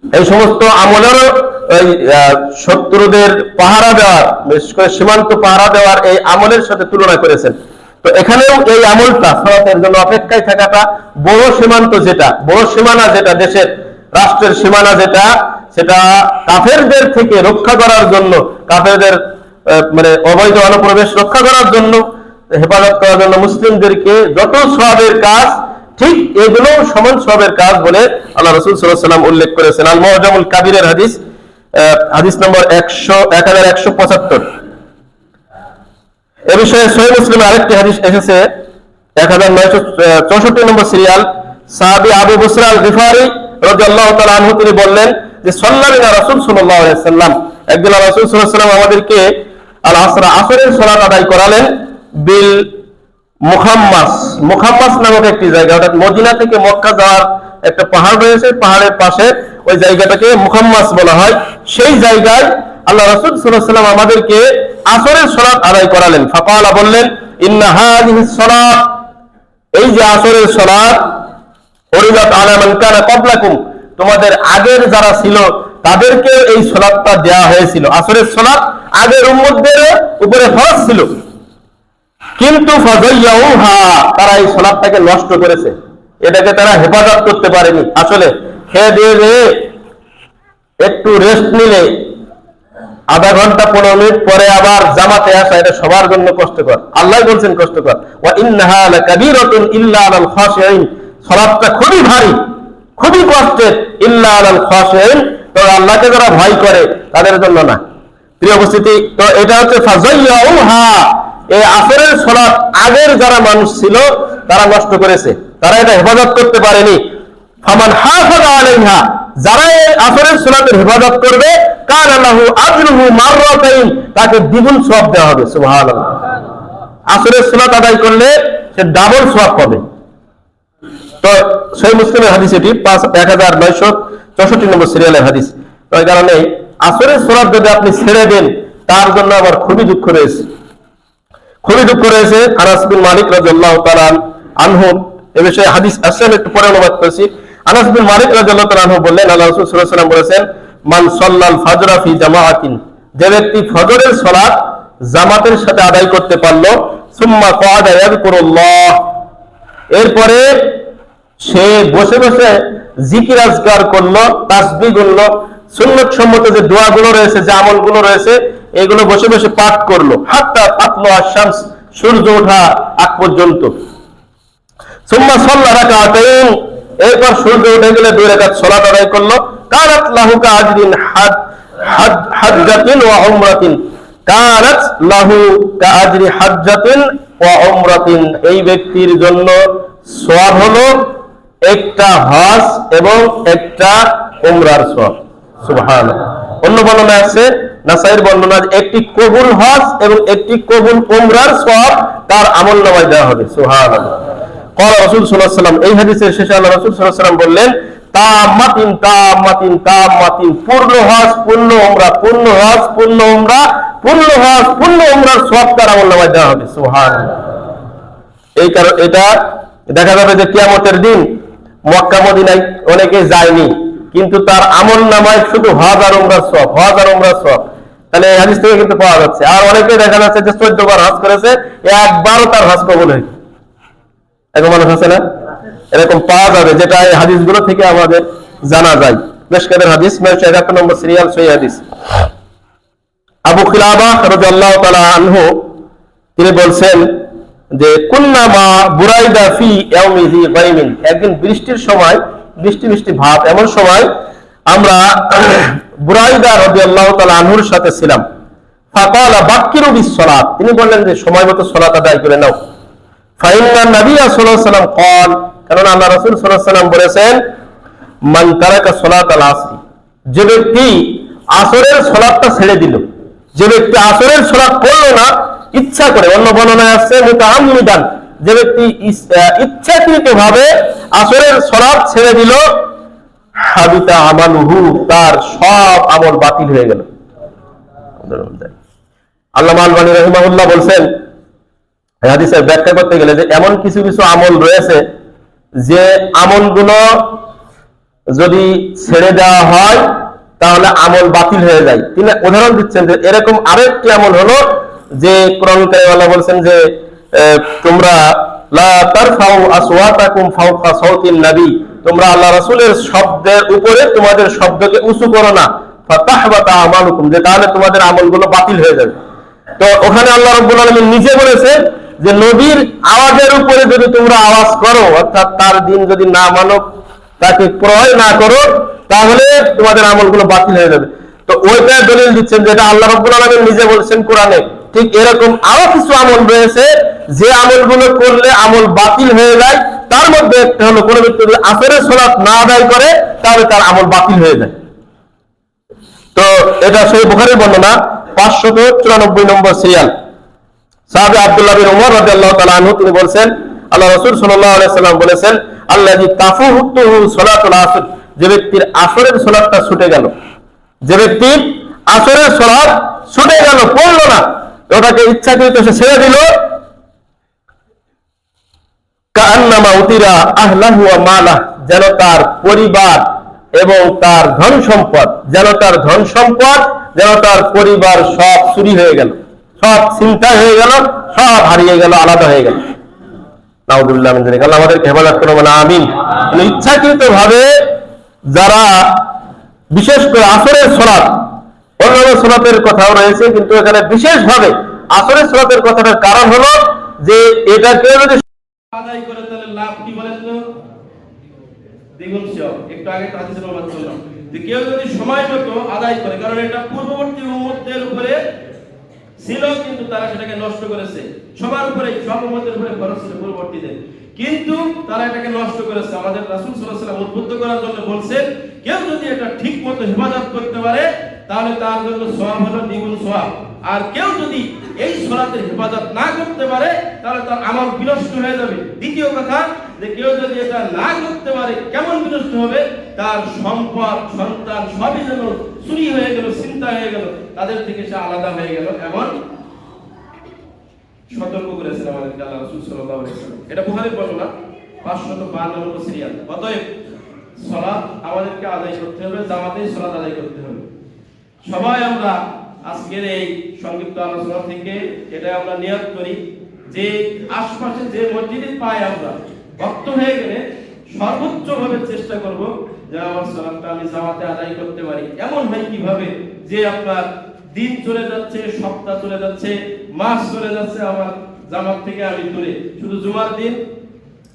[SPEAKER 1] এই সমস্ত আমলেরও শত্রুদের পাহারা দেওয়ার, বিশেষ করে সীমান্ত পাহারা দেওয়ার এই আমলের সাথে তুলনা করেছেন। তো এখানেও এই আমলটা, সালাতের জন্য অপেক্ষায় থাকাটা, বড় সীমান্ত যেটা, বড় সীমানা যেটা, দেশের রাষ্ট্রের সীমানা যেটা, সেটা কাফেরদের থেকে রক্ষা করার জন্য, কাফেরদের মানে অবৈধ অনুপ্রবেশ রক্ষা করার জন্য, হেফাজত করার জন্য মুসলিমদেরকে যত সওয়াবের কাজ, ঠিক এগুলো সমান সওয়াবের কাজ বলে আল্লাহ রাসূল সাল্লাল্লাহু আলাইহি ওয়াসাল্লাম উল্লেখ করেছেন। আল মুআজামুল কাবীরের হাদিস, হাদিস নম্বর 1175। এ বিষয়ে সহিহ মুসলিমে আরেকটি হাদিস এসেছে, 1964 নম্বর সিরিয়াল। সাহাবী আবু বসরা আল গিফারি রাদিয়াল্লাহু তাআলা আনহু তিনি বললেন যে সাল্লাল্লাহু রাসূল সাল্লাল্লাহু আলাইহি ওয়াসাল্লাম, একদিন রাসূল সাল্লাল্লাহু আলাইহি ওয়াসাল্লাম আমাদেরকে আল আসর, আসরের সালাত আদায় করালেন বিল মুখাম্মাস, মুখাম্মাস নামক একটি জায়গা, অর্থাৎ মদিনা থেকে মক্কা যাওয়ার একটা পাহাড় রয়েছে, পাহাড়ের পাশে ওই জায়গাটাকে মুখাম্মাস বলা হয়। সেই জায়গায় আল্লাহ রাসূল সাল্লাল্লাহু আলাইহি ওয়াসাল্লাম আমাদেরকে আসরের সালাত আদায় করালেন। ফাকালা, বললেন, ইন্না হাযিহিস সালাত, এই যে আসরের সালাত, ফরিদাত আলা মান কানা ক্বাবলাকুম, তোমাদের আগের যারা ছিল তাদেরকে এই সালাতটা দেয়া হয়েছিল। আসরের সালাত আগের উম্মতদের উপরে ফরজ ছিল, কিন্তু ফাযাইয়াউহা, তারা এই সালাতটাকে নষ্ট করেছে, এটাকে তারা হেফাজত করতে পারেনি। আসলে খেয়ে দিয়ে একটু রেস্ট নিলে আধা ঘন্টা 15 মিনিট পরে আবার জামাতে আসা, এটা সবার জন্য কষ্টকর। আল্লাহ বলছেন কষ্টকর, ওয়া ইন্নাহা লাকাবীরাতুন ইল্লা আলাল খাশিঈন, সালাতটা খুবই ভারী, খুবই কষ্টের, ইল্লা আলাল খাশিঈন, তো আল্লাহকে যারা ভয় করে তাদের জন্য না। প্রিয় উপস্থিতি, তো এটা হচ্ছে ফাযাইয়াউহা, এই আসরের সালাত আগের যারা মানুষ ছিল তারা নষ্ট করেছে, তারা এটা হেফাজত করতে পারেনি। ফামান হাফাযা আলাইহা, যারা এই আসরের সালাতের হেফাজত করবে, কানা লাহু আজরুহু মাররাতাইন, তাকে দ্বিগুণ সওয়াব দেওয়া হবে। সুবহানাল্লাহ। আসরের সালাত আদায় করলে সে ডাবল সওয়াব পাবে। তো সহিহ মুসলিমের হাদিস, এটি 1964 নম্বর সিরিয়ালের হাদিস। তো এই কারণে আসরের সালাত যদি আপনি ছেড়ে দেন, তার জন্য আবার খুবই দুঃখ রয়েছে, খুবই দুঃখ রয়েছে। আনাস বিন মালিক রাদিয়াল্লাহু তাআলা আনহু, এই বিষয়ে হাদিস আছে, একটু পরে অনুবাদ করেছি। আনাস বিন মালিক রাদিয়াল্লাহু তাআলা আনহু বললেন, আল্লাহ রাসূল সাল্লাল্লাহু আলাইহি ওয়াসাল্লাম বলেছেন, মান সাল্লাল ফাজরা ফি জামাআতিন, যে ব্যক্তি ফজরের সালাত জামাতের সাথে আদায় করতে পারলো, সুম্মা ক্বাদা ইয়াযকুরুল্লাহ, এরপরে সে বসে বসে জিকির আজকার করলো, তাসবিহ করলো, সুন্নাত সম্মত যে দোয়াগুলো রয়েছে, যে আমলগুলো রয়েছে, এগুলো বসে বসে পাঠ করলো, হাত্তা তাতলু আশ-শামস, সূর্য ওঠা আগ পর্যন্ত। সুম্মা সাল্লা রাকাতাইন, এরপর সূর্য উঠে গেলে 2 রাকাত সালাত আদায় করলো, কানাত লাহু কাআজরিন হাজ্জাতিন ওয়া উমরাতিন, কানাত লাহু কাআজরি হাজ্জাতিন ওয়া উমরাতিন। এই ব্যক্তির জন্য সওয়াব হলো একটা হজ এবং একটা উমরার সওয়াব। সুবহানাল্লাহ। অন্য বর্ণনা আছে, নাসাইর বর্ণনা, একটি কবুল হজ এবং একটি কবুল উমরার সওয়াব তার আমলনামায় দেওয়া হবে। সুবহানাল্লাহ। ক্বালা রাসূল সাল্লাল্লাহু আলাইহি ওয়াসাল্লাম, এই হাদিসের শেষে আল্লাহ রাসূল সাল্লাল্লাহু আলাইহি ওয়াসাল্লাম বললেন, তামাতিন তামাতিন তামাতিন, পূর্ণ হজ পূর্ণ উমরা, পূর্ণ হজ পূর্ণ উমরা, পূর্ণ হজ পূর্ণ উমরার সওয়াব তার আমলনামায় দেওয়া হবে। সুবহানাল্লাহ। এই কারণ এটা দেখা যাবে যে কিয়ামতের দিন মক্কা মদিনায় অনেকে যায়নি, কিন্তু তার আমলনামায় শুধু হজ আর উমরার সওয়াব, হজ আর উমরার সওয়াব। তাহলে এই হাদিস থেকে কিন্তু পাওয়া যাচ্ছে। আর অনেকে দেখা যাচ্ছে যে 14 বার হজ করেছে, একবারও তার হজ কবুল হয়নি। এরকম মানুষ আছে না? এরকম পাওয়া যাবে, যেটা এই হাদিসগুলো থেকে আমাদের জানা যায়। মিশকাতের হাদিস 971 নম্বর সিরিয়াল, সহিহ হাদিস। আবু খিলাবা রাদিয়াল্লাহু তাআলা আনহু তিনি বলছেন যে কুন্না মা বুরাইদা ফি ইয়াউমি যি গায়মিন, একদিন বৃষ্টির সময়, বৃষ্টি বৃষ্টি ভাব, এমন সময় আমরা বুরাইদা রাদিয়াল্লাহু তাআলা আনহুর সাথে ছিলাম। ফাকালা বাক্কিরু বিস সালাত, তিনি বললেন যে সময় মতো সালাত আদায় করে নাও। ফাইন্না নবী সাল্লাল্লাহু আলাইহি ওয়াসাল্লাম قال, কারণ আল্লাহ রাসূল সাল্লাল্লাহু আলাইহি ওয়াসাল্লাম বলেছেন, মান তারাকা সালাতাল আসর, যে ব্যক্তি আসরের সালাতটা ছেড়ে দিল, যে ব্যক্তি আসরের সালাত পড়লো না ইচ্ছা করে, অন্য বর্ণনায় আছে মুতাআম্মিদান, যে ব্যক্তি ইচ্ছাকৃতভাবে আসরের সালাত ছেড়ে দিল, হাবিতা আমালুহু, তার সব আমল বাতিল হয়ে গেল। আল্লামা আলবানী রাহিমাহুল্লাহ বলছেন, এই হাদিসের ব্যাখ্যা করতে গেলে, যে এমন কিছু কিছু আমল রয়েছে যে আমলগুলো যদি ছেড়ে দেওয়া হয় তাহলে আমল বাতিল হয়ে যায়। তিনি উদাহরণ দিচ্ছেন যে এরকম আরেকটি আমল হলো যে কোরআন কারীমে আল্লাহ বলেছেন যে তোমরা লা তারফাউ আসওয়াতাকুম ফাওকা সাওতিন নবী, তোমরা আল্লাহ রাসূলের শব্দের উপরে তোমাদের শব্দকে উঁচু করো না, ফাতাহবাতা আমালুকুম, যে তাহলে তোমাদের আমলগুলো বাতিল হয়ে যাবে। তো ওখানে আল্লাহ রাব্বুল আলামিন নিজে বলেছেন যে নবীর আওয়াজের উপরে যদি তোমরা আওয়াজ করো, অর্থাৎ তার দিন যদি না মানো, তাকে প্রয় না করো, তাহলে তোমাদের আমলগুলো বাতিল হয়ে যাবে। তো ওইটা দলিল দিচ্ছেন যেটা আল্লাহ রাব্বুল আলামিন নিজে বলেছেন কোরআনে। ঠিক এরকম আরো কিছু আমল রয়েছে যে আমলগুলো করলে আমল বাতিল হয়ে যায়। তার মধ্যে একটা হলো, কোন ব্যক্তি যদি আসরের সালাত না আদায় করে তাহলে তার আমল বাতিল হয়ে যায়। তো এটা সহিহ বুখারীর বর্ণনা 594 নম্বর সিরিয়াল। সাহাবী আব্দুল্লাহ বিন উমর রাদিয়াল্লাহু তাআলা আনহু তিনি বলেন, আল্লাহ রাসূল সাল্লাল্লাহু আলাইহি সাল্লাম বলেছেন, আল্লাযী তাফুতুহু সালাতুল আসর, যে ব্যক্তির আসরের সালাতটা ছুটে গেল, যে ব্যক্তির আসরের সালাত ছুটে গেল, পড়লো না, ওটাকে ইচ্ছাকৃত সে ছেড়ে দিল, কাআন্নামা উতিরা আহলাহু ওয়া মালাহ, যেন তার পরিবার এবং তার ধন সম্পদ, যেন তার ধন সম্পদ, যেন তার পরিবার সব চুরি হয়ে গেল, সব চিন্তা হয়ে গেল, সব হারিয়ে গেল, আলাদা হয়ে গেল। নাউযুবিল্লাহ মিন যালিক, আল্লাহ আমাদেরকে হেফাজত করুন, আমিন। ইচ্ছাকৃত ভাবে যারা, বিশেষ করে আসরের সালাত, অন্যান্য সালাতের কথাও রয়েছে, কিন্তু এখানে বিশেষভাবে আসরের সালাতের কথাটার কারণ হলো যে এটাকে যদি আদায় করে তাহলে লাভ কি বলেন তো? দ্বিগুণ সওয়াব। একটু আগে হাদিসের অনুবাদ করলাম যে কেউ যদি সময় মতো আদায় করে, কারণ এটা পূর্ববর্তী উম্মতদের উপরে ছিল কিন্তু তারা সেটাকে নষ্ট করেছে, সবার উপরে, সব উম্মতের উপরে ফরজ ছিল পূর্ববর্তীদের, কিন্তু তারা এটাকে নষ্ট করেছে। আমাদের রাসূল সাল্লাল্লাহু আলাইহি ওয়াসাল্লাম উদ্বুদ্ধ করার জন্য বলছেন, কেউ যদি এটা ঠিকমতো হেফাজত করতে পারে তাহলে তার জন্য সওয়াব হলো দ্বিগুণ সওয়াব। আর কেউ যদি এই সালাতের হেফাজত না করতে পারে তাহলে তার আমল বিনষ্ট হয়ে যাবে। দ্বিতীয় কথা, যে কেউ যদি এটা না করতে পারে, কেমন বিনষ্ট হবে? তার সম্পদ, সন্তান সবই যেন চুরি হয়ে গেল, চিন্তা হয়ে গেল, তাদের থেকে সে আলাদা হয়ে গেল, এমন সতর্ক করেছেন আমাদেরকে আল্লাহ রাসূল সাল্লাল্লাহু আলাইহি ওয়াসাল্লাম। এটা বুখারীর বর্ণনা 552 নম্বর সিরিয়াল। অতএব সালাত আমাদেরকে আদায় করতে হবে, জামাতেই সালাত আদায় করতে হবে। সবাই আমরা আজকের এই সংক্ষিপ্ত আলোচনা থেকে এটা আমরা নিয়ত করি যে আশপাশে যে মসজিদে পাই আমরা, ভক্ত হয়ে গেলে সর্বোচ্চ ভাবে চেষ্টা করব যে আমার সালাতটা আমি জামাতে আদায় করতে পারি। এমন হয় কিভাবে যে আপনার দিন চলে যাচ্ছে, সপ্তাহ চলে যাচ্ছে, মাস চলে যাচ্ছে, আমার জামাত থেকে আমি দূরে, শুধু জুমার দিন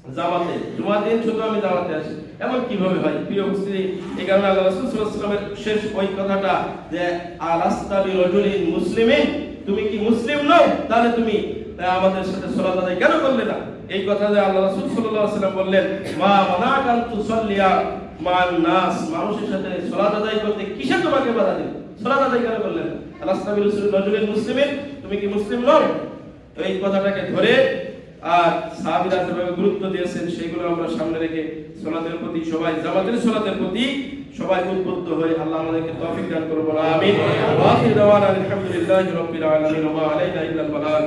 [SPEAKER 2] জামাতে, জুমার দিন শুধু আমি জামাতে আসি, এমন কিভাবে হয়? প্রিয় উপস্থিতি, এই কারণে আল্লাহ রাসূল সাল্লাল্লাহু আলাইহি ওয়াসাল্লামের শেষ ওই কথাটা যে আলাস্তা বিরাজুলিন মুসলিমিন, তুমি কি মুসলিম নও? তাহলে তুমি আমাদের সাথে সালাত আদায় কেন করলে না? এই কথা যে আল্লাহ রাসূল সাল্লাল্লাহু আলাইহি ওয়াসাল্লাম বললেন, মা মানাকান তুসাল্লিয়া মান নাস, মানুষের সাথে সালাত আদায় করতে কিসে তোমাকে বাধা দিল? সালাত আদায় কেন করলেন? আলাস্তা বিরাজুলিন মুসলিমিন, তুমি কি মুসলিম নও? এই কথাটাকে ধরে আর সাহাবীরা যেভাবে গুরুত্ব দিয়েছেন সেগুলো আমরা সামনে রেখে সালাতের প্রতি সবাই, জামাতের সালাতের প্রতি সবাই উদ্বুদ্ধ হয়ে আল্লাহ আমাদেরকে তৌফিক দান করুন। আমিন। ওয়া আখিরু দাওয়ানা আলহামদুলিল্লাহি রাব্বিল আলামিন ওয়া মা আলাইনা ইল্লাল বালাগ।